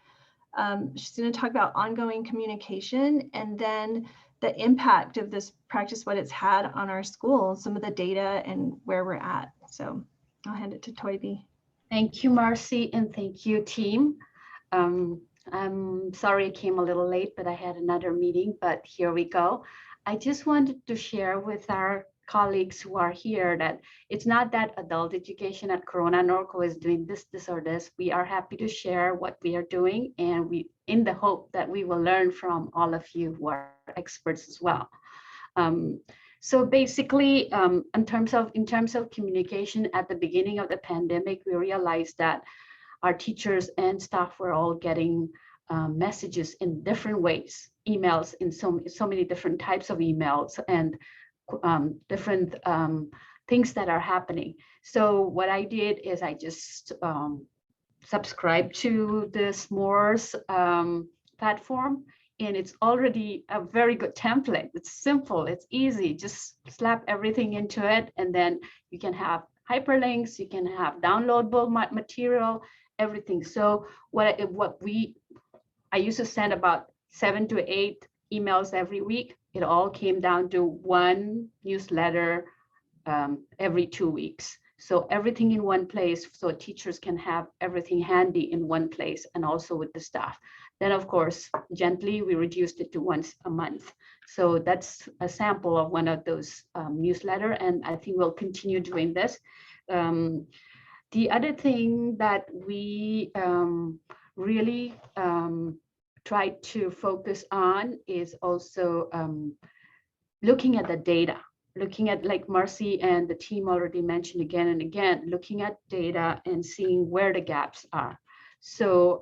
She's going to talk about ongoing communication and then the impact of this practice, what it's had on our school, some of the data and where we're at. So I'll hand it to Toybe. Thank you, Marcy, and thank you, team. I'm sorry I came a little late, but I had another meeting, but here we go. I just wanted to share with our colleagues who are here that it's not that adult education at Corona Norco is doing this or this. We are happy to share what we are doing, and we in the hope that we will learn from all of you who are experts as well. So basically, in terms of communication at the beginning of the pandemic, we realized that our teachers and staff were all getting messages in different ways, emails in so many different types of emails, and different things that are happening. So what I did is I just subscribed to the S'mores platform, and it's already a very good template. It's simple, it's easy, just slap everything into it, and then you can have hyperlinks, you can have downloadable material, everything. So I used to send about 7 to 8 emails every week. It all came down to one newsletter every 2 weeks. So everything in one place, so teachers can have everything handy in one place, and also with the staff. Then of course, gently, we reduced it to once a month. So that's a sample of one of those newsletter, and I think we'll continue doing this. The other thing that we really tried to focus on is also looking at the data, looking at, like Marcy and the team already mentioned again and again, looking at data and seeing where the gaps are. So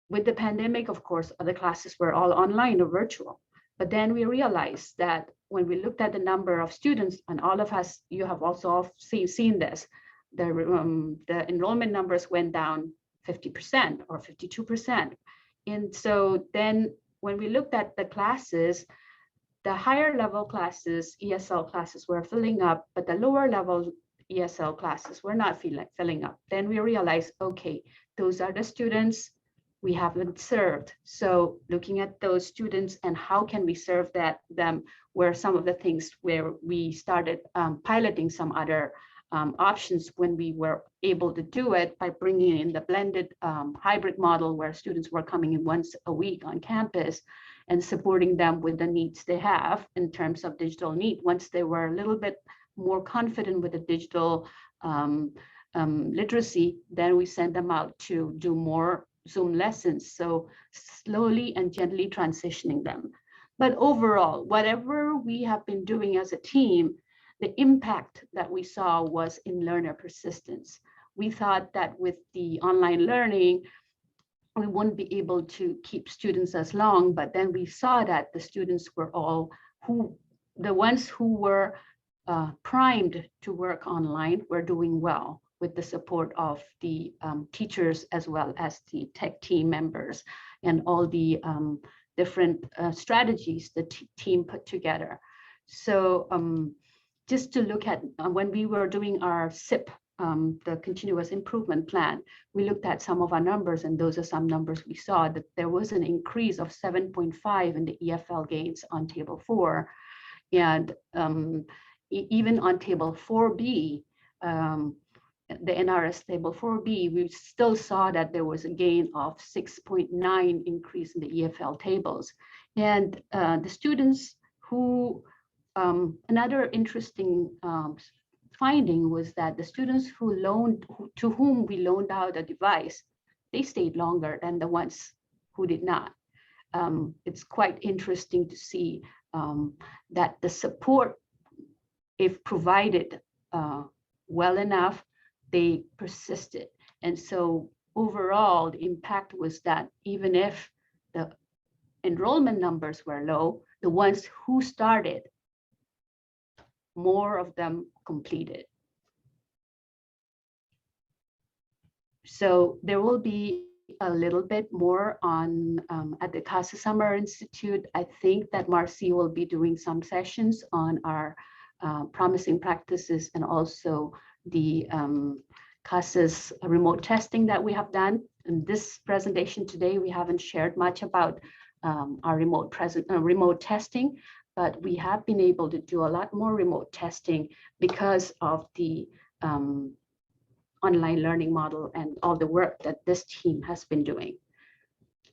with the pandemic, of course, other classes were all online or virtual. But then we realized that when we looked at the number of students, and all of us, you have also all seen this, the enrollment numbers went down 50% or 52%. And so then when we looked at the classes, the higher level classes, ESL classes, were filling up, but the lower level ESL classes were not filling up. Then we realized, okay, those are the students we haven't served. So looking at those students and how can we serve them were some of the things where we started piloting some other options when we were able to do it by bringing in the blended hybrid model where students were coming in once a week on campus and supporting them with the needs they have in terms of digital need. Once they were a little bit more confident with the digital literacy, then we sent them out to do more Zoom lessons. So slowly and gently transitioning them. But overall, whatever we have been doing as a team, the impact that we saw was in learner persistence. We thought that with the online learning, we wouldn't be able to keep students as long, but then we saw that the students were all the ones who were primed to work online were doing well with the support of the teachers as well as the tech team members and all the different strategies the team put together. So just to look at when we were doing our SIP, the continuous improvement plan, we looked at some of our numbers, and those are some numbers we saw that there was an increase of 7.5 in the EFL gains on table 4. And even on table 4B, the NRS table 4B, we still saw that there was a gain of 6.9 increase in the EFL tables. And the students who, another interesting finding was that the students to whom we loaned out a device, they stayed longer than the ones who did not. It's quite interesting to see that the support, if provided well enough, they persisted. And so overall, the impact was that even if the enrollment numbers were low, the ones who started, more of them completed. So there will be a little bit more on at the Casa Summer Institute. I think that Marcy will be doing some sessions on our promising practices and also the CASA's remote testing that we have done. In this presentation today, we haven't shared much about our remote testing, but we have been able to do a lot more remote testing because of the online learning model and all the work that this team has been doing.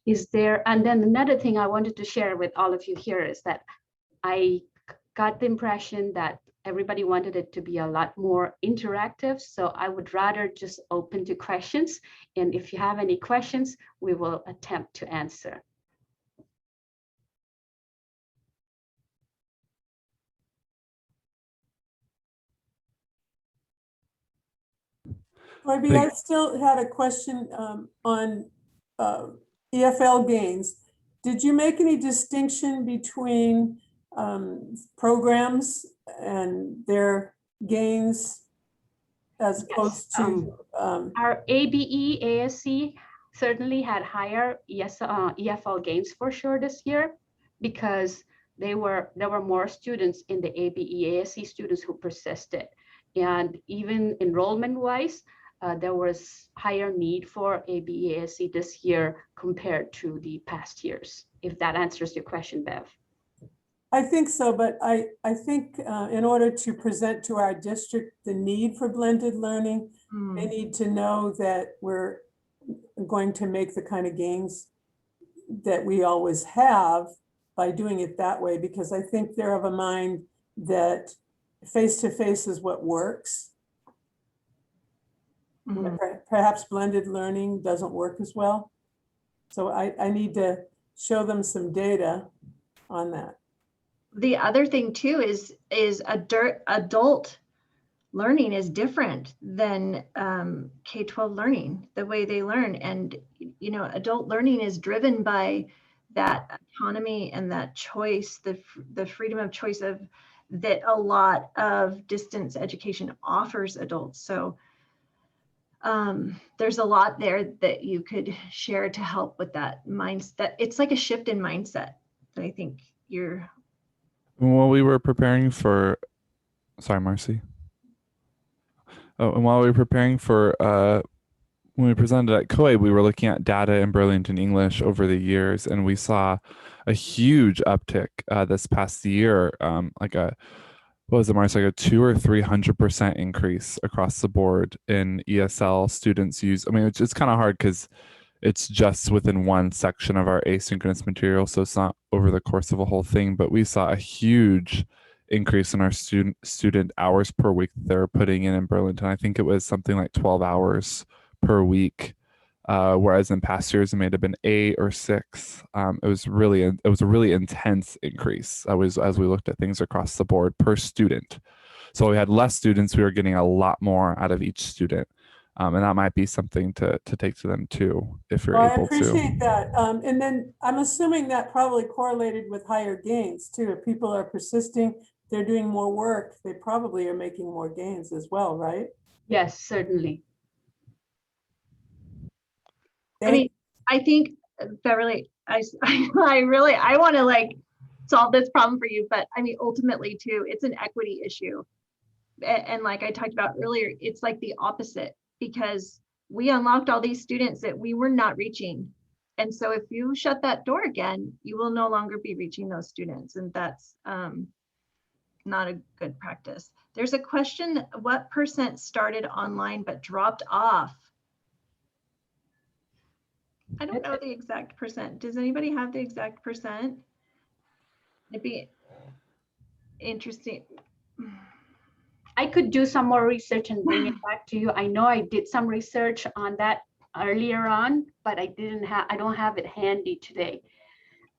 And then another thing I wanted to share with all of you here is that I got the impression that everybody wanted it to be a lot more interactive. So I would rather just open to questions. And if you have any questions, we will attempt to answer. Maybe I still had a question on EFL gains. Did you make any distinction between programs and their gains as opposed to our ABE, ASC certainly had higher EFL gains for sure this year, because there were more students in the ABE-ASE students who persisted. And even enrollment wise, there was higher need for ABE-ASE this year compared to the past years, if that answers your question, Bev. I think so, but I think in order to present to our district the need for blended learning, they need to know that we're going to make the kind of gains that we always have by doing it that way, because I think they're of a mind that face-to-face is what works. Perhaps blended learning doesn't work as well. So I need to show them some data on that. The other thing too is adult learning is different than K-12 learning, the way they learn. And, you know, adult learning is driven by that autonomy and that choice, the freedom of choice of that a lot of distance education offers adults. So there's a lot there that you could share to help with that mindset. It's like a shift in mindset that I think you're. While we were preparing for, sorry, Marcy. Oh, and while we were preparing for, when we presented at COE, we were looking at data in Burlington English over the years, and we saw a huge uptick this past year, like a, what was it, Marcy, like a 200 or 300% increase across the board in ESL students use. I mean, it's kind of hard because it's just within one section of our asynchronous material, so it's not over the course of a whole thing, but we saw a huge increase in our student hours per week that they're putting in Burlington. I think it was something like 12 hours per week, whereas in past years it may have been 8 or 6. It was a really intense increase as we looked at things across the board per student. So we had less students, we were getting a lot more out of each student. And that might be something to take to them too, if you're able to. I appreciate that. And then I'm assuming that probably correlated with higher gains too. If people are persisting, they're doing more work, they probably are making more gains as well, right? Yes, certainly. I mean, I think Beverly, I want to like solve this problem for you, but I mean, ultimately too, it's an equity issue. And like I talked about earlier, it's like the opposite, because we unlocked all these students that we were not reaching. And so if you shut that door again, you will no longer be reaching those students. And that's not a good practice. There's a question, what % started online but dropped off? I don't know the exact %. Does anybody have the exact %? It'd be interesting. I could do some more research and bring it back to you. I know I did some research on that earlier on, but I don't have it handy today.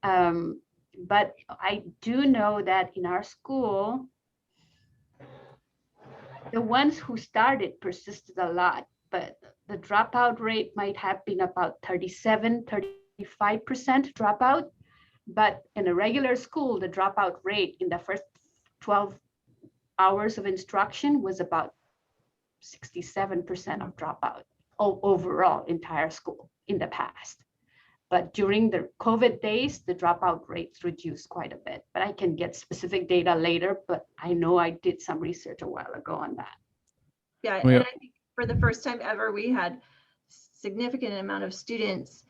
But I do know that in our school, the ones who started persisted a lot, but the dropout rate might have been about 37, 35% dropout. But in a regular school, the dropout rate in the first 12 hours of instruction was about 67% of dropout overall entire school in the past. But during the COVID days, the dropout rates reduced quite a bit. But I can get specific data later, but I know I did some research a while ago on that. Yeah, and I think for the first time ever, we had significant amount of students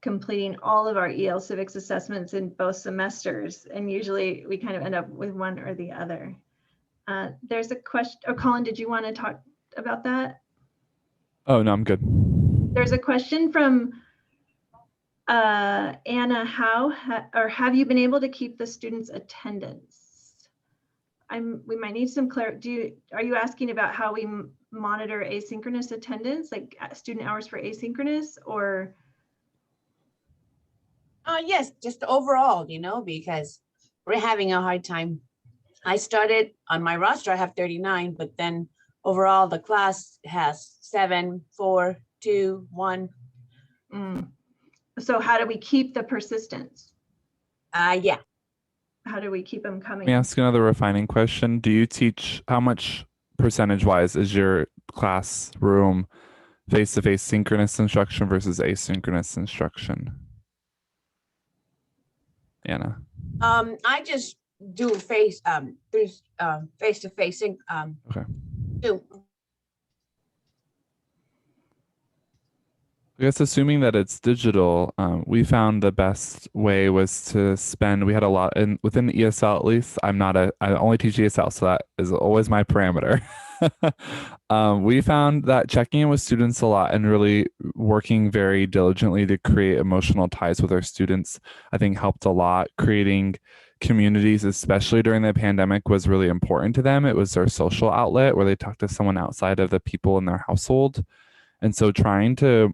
completing all of our EL civics assessments in both semesters. And usually we kind of end up with one or the other. There's a question, oh, Colin, did you want to talk about that? Oh, no, I'm good. There's a question from Anna, have you been able to keep the students' attendance? We might need some clarity. Are you asking about how we monitor asynchronous attendance, like student hours for asynchronous, or? Yes, just overall, you know, because we're having a hard time. I started on my roster, I have 39, but then overall the class has 7, 4, 2, 1. So how do we keep the persistence? Yeah. How do we keep them coming? Let me ask another refining question. Do you teach, how much percentage wise is your classroom face-to-face synchronous instruction versus asynchronous instruction? Anna. I just do face-to-face Okay. do. I guess assuming that it's digital, we found the best way was to spend, we had a lot, and within the ESL at least, I only teach ESL, so that is always my parameter. We found that checking in with students a lot and really working very diligently to create emotional ties with our students, I think helped a lot. Creating communities, especially during the pandemic, was really important to them. It was their social outlet where they talk to someone outside of the people in their household. And so trying to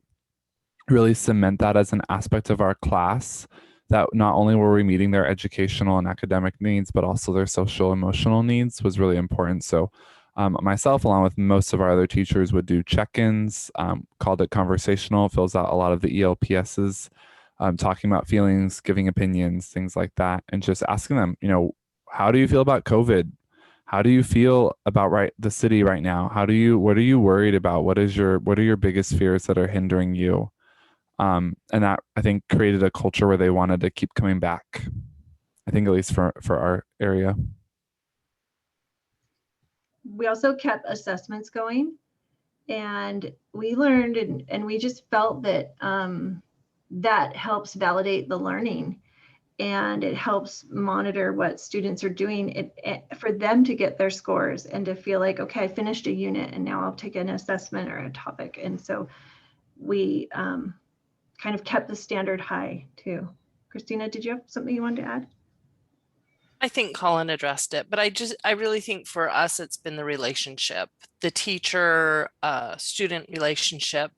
really cement that as an aspect of our class, that not only were we meeting their educational and academic needs, but also their social emotional needs, was really important. So myself, along with most of our other teachers, would do check-ins, called it conversational, fills out a lot of the ELPSs, talking about feelings, giving opinions, things like that, and just asking them, how do you feel about COVID? How do you feel about the city right now? What are you worried about? What are your biggest fears that are hindering you? And that, I think, created a culture where they wanted to keep coming back. I think at least for our area. We also kept assessments going, and we learned and we just felt that that helps validate the learning, and it helps monitor what students are doing for them to get their scores and to feel like, okay, I finished a unit and now I'll take an assessment or a topic. And so we kind of kept the standard high too. Christina, did you have something you wanted to add? I think Colin addressed it, but I really think for us, it's been the relationship, the teacher student relationship.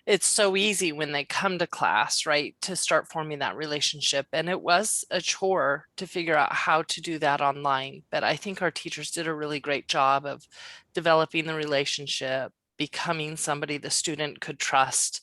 It's so easy when they come to class, right, to start forming that relationship. And it was a chore to figure out how to do that online. But I think our teachers did a really great job of developing the relationship, becoming somebody the student could trust.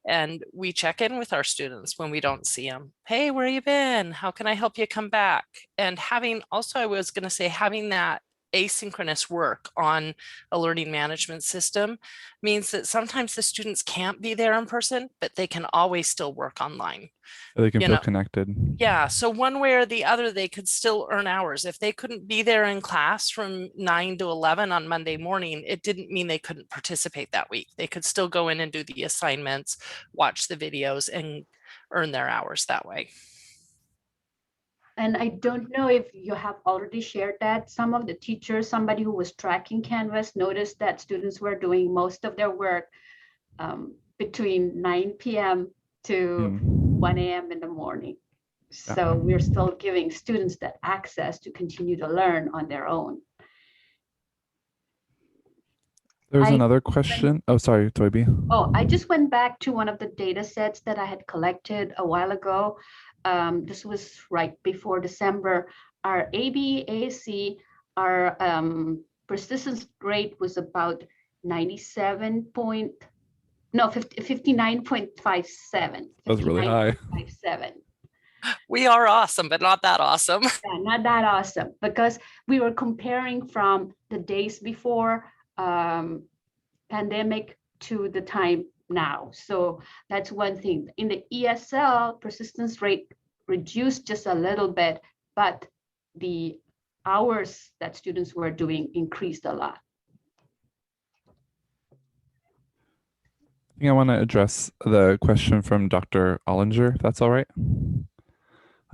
And we check in with our students when we don't see them. Hey, where you been? How can I help you come back? And having that asynchronous work on a learning management system means that sometimes the students can't be there in person, but they can always still work online. They can feel connected. Yeah, so one way or the other, they could still earn hours. If they couldn't be there in class from 9 to 11 on Monday morning, it didn't mean they couldn't participate that week. They could still go in and do the assignments, watch the videos, and earn their hours that way. And I don't know if you have already shared that. Some of the teachers, somebody who was tracking Canvas, noticed that students were doing most of their work between 9 p.m. to 1 a.m. in the morning. So we're still giving students that access to continue to learn on their own. There's another question. Oh, sorry, Toby. Oh, I just went back to one of the data sets that I had collected a while ago. This was right before December. Our ABAC, our persistence rate was about 59.57. That's really high. 57. We are awesome, but not that awesome. Yeah, not that awesome, because we were comparing from the days before pandemic to the time now. So that's one thing. In the ESL, persistence rate reduced just a little bit, but the hours that students were doing increased a lot. I think I want to address the question from Dr. Ollinger, if that's all right.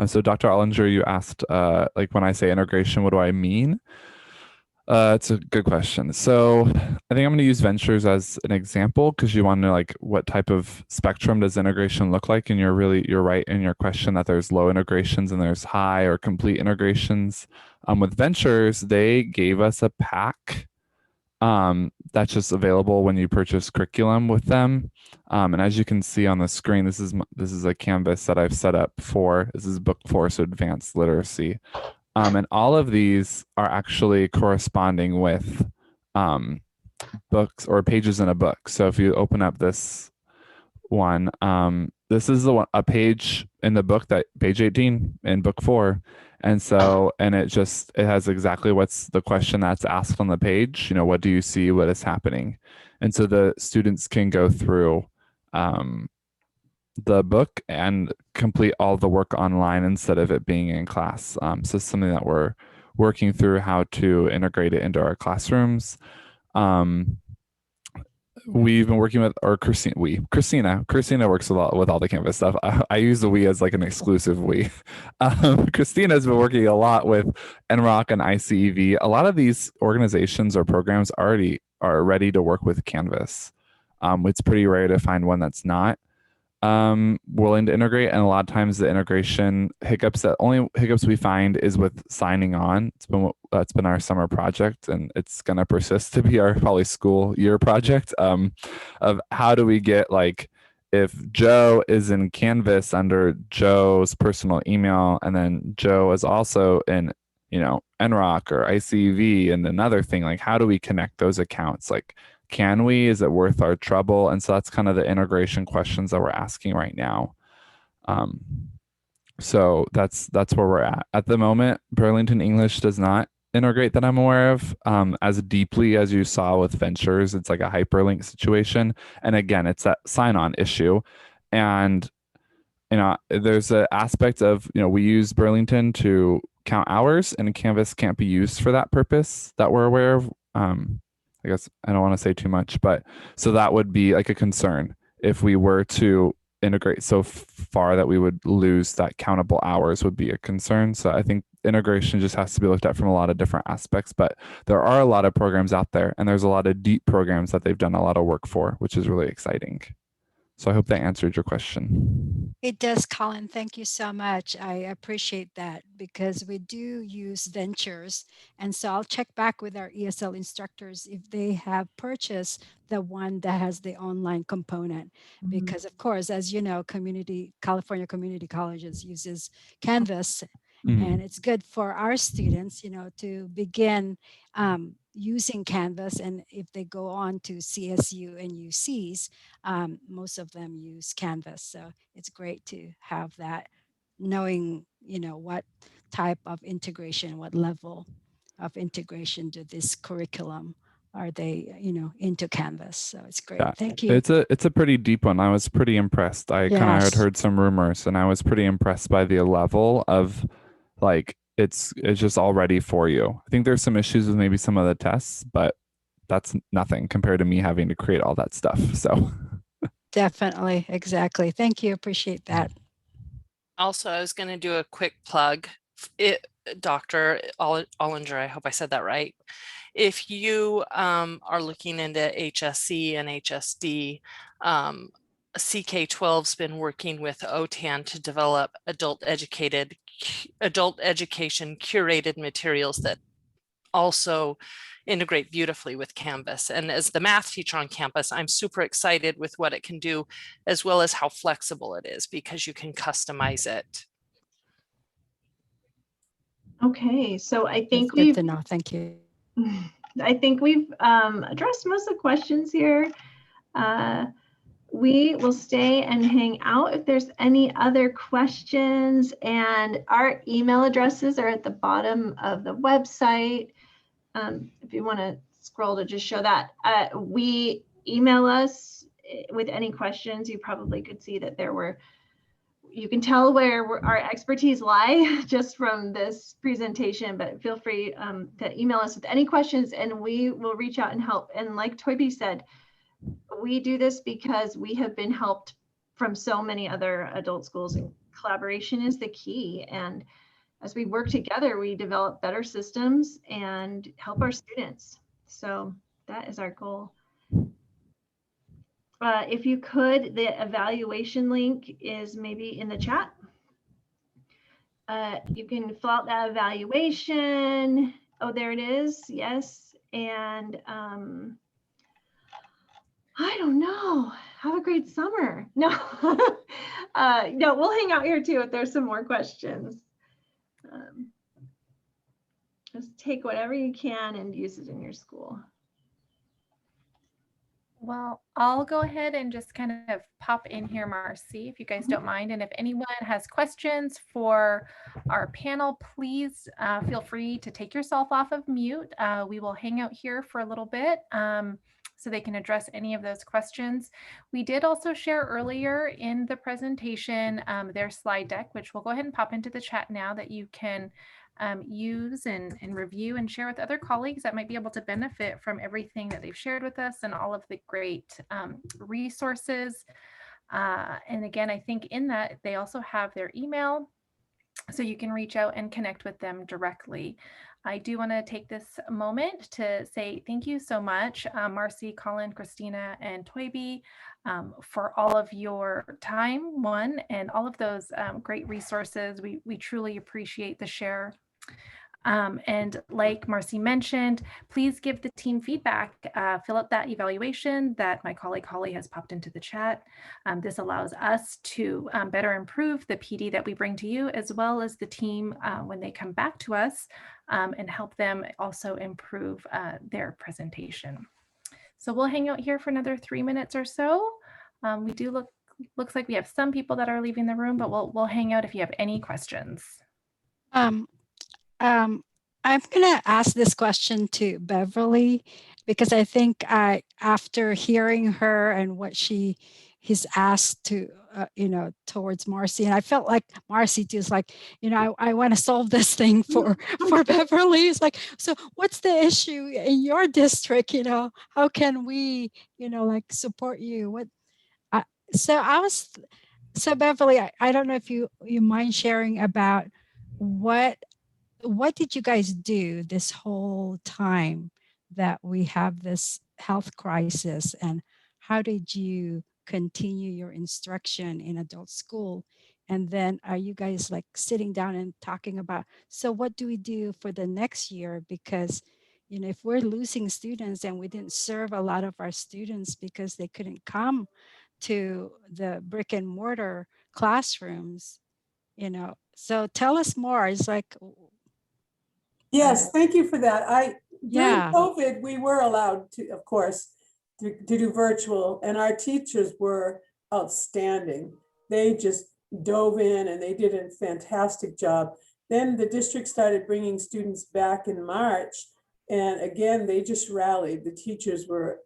So Dr. Ollinger, you asked, like, when I say integration, what do I mean? It's a good question. So I think I'm going to use ventures as an example, because you want to know, like, what type of spectrum does integration look like? And you're right in your question that there's low integrations and there's high or complete integrations. With ventures, they gave us a pack that's just available when you purchase curriculum with them. And as you can see on the screen, this is a Canvas that I've set up for. This is book 4, so advanced literacy. And all of these are actually corresponding with books or pages in a book. So if you open up this one, this is a page in the book, that page 18 in book 4. And so, and it has exactly what's the question that's asked on the page. You know, what do you see? What is happening? And so the students can go through the book and complete all the work online instead of it being in class. So something that we're working through how to integrate it into our classrooms. We've been working with, or Christina works a lot with all the Canvas stuff. I use the we as like an exclusive we. Christina's been working a lot with NROC and ICEV. A lot of these organizations or programs already are ready to work with Canvas. It's pretty rare to find one that's not willing to integrate, and a lot of times the integration only hiccups we find is with signing on. That's been our summer project, and it's going to persist to be our probably school year project of how do we get, like, if Joe is in Canvas under Joe's personal email, and then Joe is also in, you know, NROC or ICV and another thing, like how do we connect those accounts? Like, can we? Is it worth our trouble? And so that's kind of the integration questions that we're asking right now. So that's where we're at the moment. Burlington English does not integrate that I'm aware of as deeply as you saw with Ventures. It's like a hyperlink situation. And again, it's that sign-on issue. And, you know, there's an aspect of, you know, we use Burlington to count hours, and Canvas can't be used for that purpose that we're aware of. I guess I don't want to say too much, but so that would be like a concern if we were to integrate so far that we would lose that countable hours would be a concern. So I think integration just has to be looked at from a lot of different aspects, but there are a lot of programs out there, and there's a lot of deep programs that they've done a lot of work for, which is really exciting. So I hope that answered your question. It does, Colin. Thank you so much. I appreciate that, because we do use Ventures. And so I'll check back with our ESL instructors if they have purchased the one that has the online component. Because of course, as you know, California Community Colleges uses Canvas. And it's good for our students, you know, to begin using Canvas. And if they go on to CSU and UCs, most of them use Canvas. So it's great to have that, knowing, you know, what type of integration, what level of integration to this curriculum are they, you know, into Canvas. So it's great. Yeah, thank you. It's a pretty deep one. I was pretty impressed. I kind of had heard some rumors, and I was pretty impressed by the level of, like, it's just all ready for you. I think there's some issues with maybe some of the tests, but that's nothing compared to me having to create all that stuff. So Definitely. Exactly. Thank you. Appreciate that. Also, I was going to do a quick plug. Dr. Ollinger, I hope I said that right. If you are looking into HSC and HSD, CK12's been working with OTAN to develop adult education curated materials that also integrate beautifully with Canvas. And as the math teacher on campus, I'm super excited with what it can do, as well as how flexible it is, because you can customize it. Okay, so I think good to know. Thank you. I think we've addressed most of the questions here. We will stay and hang out if there's any other questions, and our email addresses are at the bottom of the website. If you want to scroll to just show that, we email us with any questions. You probably could see that you can tell where our expertise lie just from this presentation, but feel free to email us with any questions, and we will reach out and help. And like Toby said, we do this because we have been helped from so many other adult schools, and collaboration is the key. And as we work together, we develop better systems and help our students. So that is our goal. If you could, the evaluation link is maybe in the chat. You can fill out that evaluation. Oh, there it is. Yes. And I don't know. Have a great summer. No, no, we'll hang out here too if there's some more questions. Just take whatever you can and use it in your school. Well, I'll go ahead and just kind of pop in here, Marcy, if you guys don't mind. And if anyone has questions for our panel, please feel free to take yourself off of mute. We will hang out here for a little bit so they can address any of those questions. We did also share earlier in the presentation their slide deck, which we'll go ahead and pop into the chat now that you can use and review and share with other colleagues that might be able to benefit from everything that they've shared with us and all of the great resources. And again, I think in that they also have their email, so you can reach out and connect with them directly. I do want to take this moment to say thank you so much, Marcy, Colin, Christina, and Toybi, for all of your time, and all of those great resources. We truly appreciate the share. And like Marcy mentioned, please give the team feedback, fill out that evaluation that my colleague Holly has popped into the chat. This allows us to better improve the PD that we bring to you, as well as the team when they come back to us, and help them also improve their presentation. So we'll hang out here for another 3 minutes or so. We do looks like we have some people that are leaving the room, but we'll hang out if you have any questions. I'm going to ask this question to Beverly, because I think after hearing her and what he's asked to, towards Marcy, and I felt like Marcy too is like, I want to solve this thing for Beverly. It's like, so what's the issue in your district? How can we, like support you? So Beverly, I don't know if you mind sharing about what did you guys do this whole time that we have this health crisis, and how did you continue your instruction in adult school? And then are you guys like sitting down and talking about, so what do we do for the next year? Because if we're losing students and we didn't serve a lot of our students because they couldn't come to the brick and mortar classrooms, so tell us more. It's like, yes, thank you for that. During yeah. COVID, we were allowed to, of course, to do virtual, and our teachers were outstanding. They just dove in and they did a fantastic job. Then the district started bringing students back in March, and again, they just rallied. The teachers were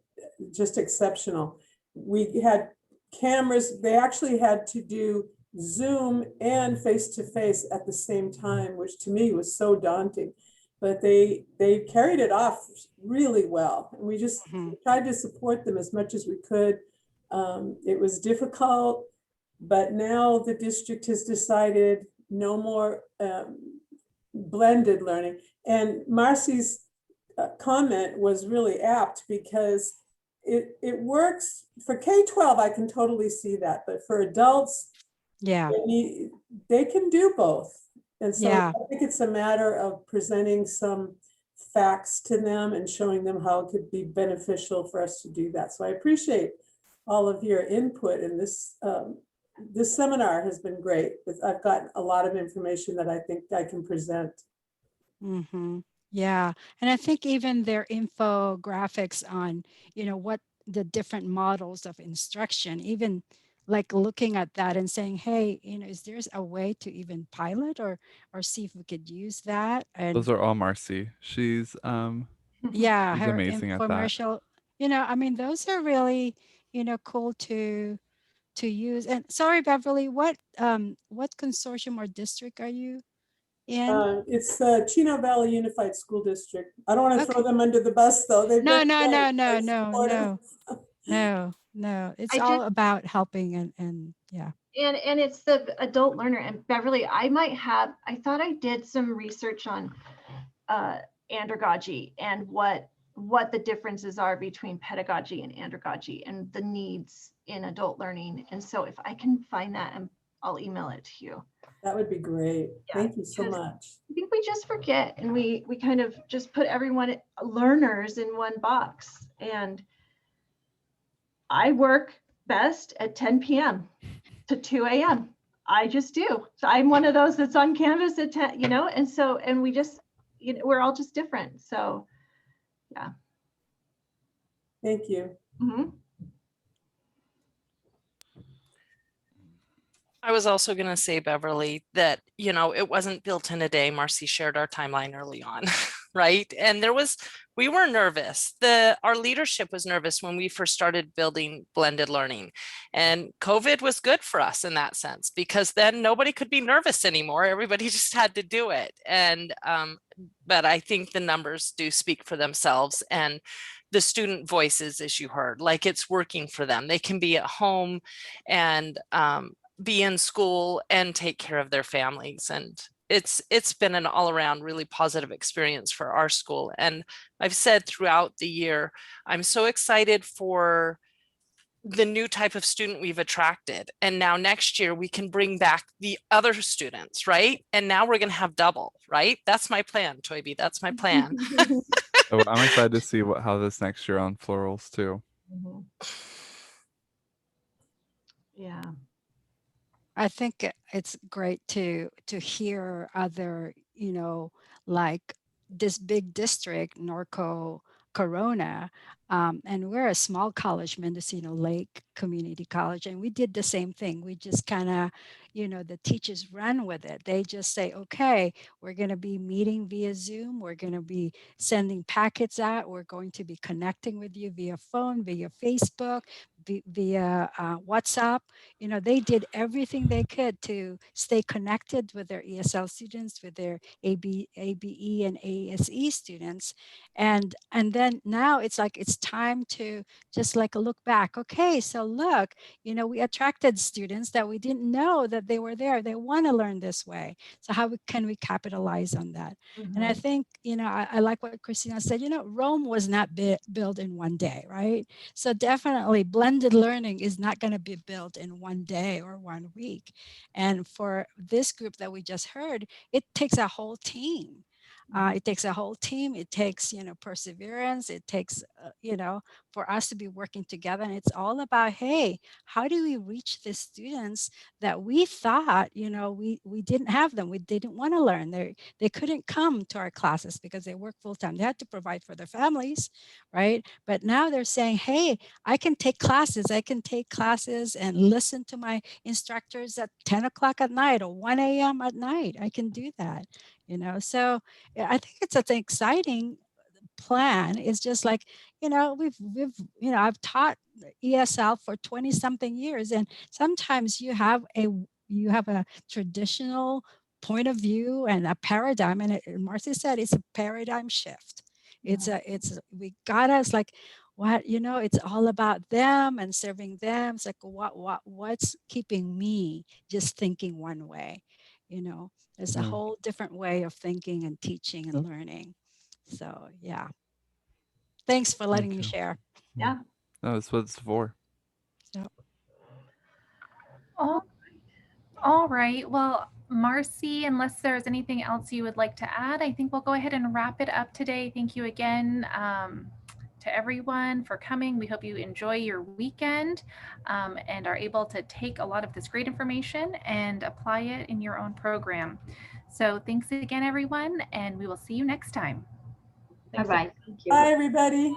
just exceptional. We had cameras. They actually had to do Zoom and face-to-face at the same time, which to me was so daunting. But they carried it off really well. And we just tried to support them as much as we could. It was difficult, but now the district has decided no more blended learning. And Marcy's comment was really apt, because it works for K-12. I can totally see that, but for adults, yeah, they can do both. And so yeah. I think it's a matter of presenting some facts to them and showing them how it could be beneficial for us to do that. So I appreciate all of your input in this. This seminar has been great. I've gotten a lot of information that I think I can present. Mm-hmm. Yeah. And I think even their infographics on, what the different models of instruction, even like looking at that and saying, hey, is there a way to even pilot or see if we could use that? And those are all Marcy. She's yeah, she's her amazing at that. infomercial, I mean, those are really, cool to use. And sorry, Beverly, what consortium or district are you in? It's the Chino Valley Unified School District. I don't want to throw them under the bus, though. They've No. It's all about helping and yeah. And it's the adult learner. And Beverly, I thought I did some research on andragogy and what the differences are between pedagogy and andragogy and the needs in adult learning. And so if I can find that, I'll email it to you. That would be great. Yeah, thank you so much. I think we just forget, and we kind of just put everyone, learners, in one box. And I work best at 10 p.m. to 2 a.m. I just do. So I'm one of those that's on Canvas at 10, and we just, we're all just different. So yeah. Thank you. Mm-hmm. I was also going to say, Beverly, that, you know, it wasn't built in a day. Marcy shared our timeline early on, right? And we were nervous. Our leadership was nervous when we first started building blended learning. And COVID was good for us in that sense, because then nobody could be nervous anymore. Everybody just had to do it. And, but I think the numbers do speak for themselves, and the student voices, as you heard, like it's working for them. They can be at home and, be in school and take care of their families. And it's been an all around really positive experience for our school. And I've said throughout the year, I'm so excited for the new type of student we've attracted. And now next year we can bring back the other students, right? And now we're going to have double, right? That's my plan, Toybi. That's my plan. So I'm excited to see how this next year unfurls too. Yeah. I think it's great to hear other, you know, like this big district, Norco, Corona, and we're a small college, Mendocino Lake Community College, and we did the same thing. We just kind of, you know, the teachers run with it. They just say, okay, we're going to be meeting via Zoom. We're going to be sending packets out. We're going to be connecting with you via phone, via Facebook, via WhatsApp. You know, they did everything they could to stay connected with their ESL students, with their ABE and ASE students. And then now it's like, it's time to just like look back. Okay, so look, you know, we attracted students that we didn't know that they were there. They want to learn this way. So how can we capitalize on that? And I think, you know, I like what Christina said, you know, Rome was not built in one day, right? So definitely blended learning is not going to be built in one day or 1 week. And for this group that we just heard, it takes a whole team. It takes a whole team. It takes, you know, perseverance. It takes, you know, for us to be working together. And it's all about, hey, how do we reach the students that we thought, you know, we didn't have them. They didn't want to learn. They couldn't come to our classes because they work full time. They had to provide for their families, right? But now they're saying, hey, I can take classes. I can take classes and listen to my instructors at 10 o'clock at night or 1 a.m. at night. I can do that, you know? So I think it's an exciting plan. It's just like, you know, we've, you know, I've taught ESL for 20 something years. And sometimes you have a traditional point of view and a paradigm. And Marcy said, it's a paradigm shift. We got us like, what, you know, it's all about them and serving them. It's like, what's keeping me just thinking one way? You know, there's a whole different way of thinking and teaching and learning. So yeah. Thanks for letting me share. Yeah. No, that's what it's for. Yep. All right. Well, Marcy, unless there's anything else you would like to add, I think we'll go ahead and wrap it up today. Thank you again to everyone for coming. We hope you enjoy your weekend and are able to take a lot of this great information and apply it in your own program. So thanks again, everyone, and we will see you next time. Bye-bye. Thank you. Bye, everybody.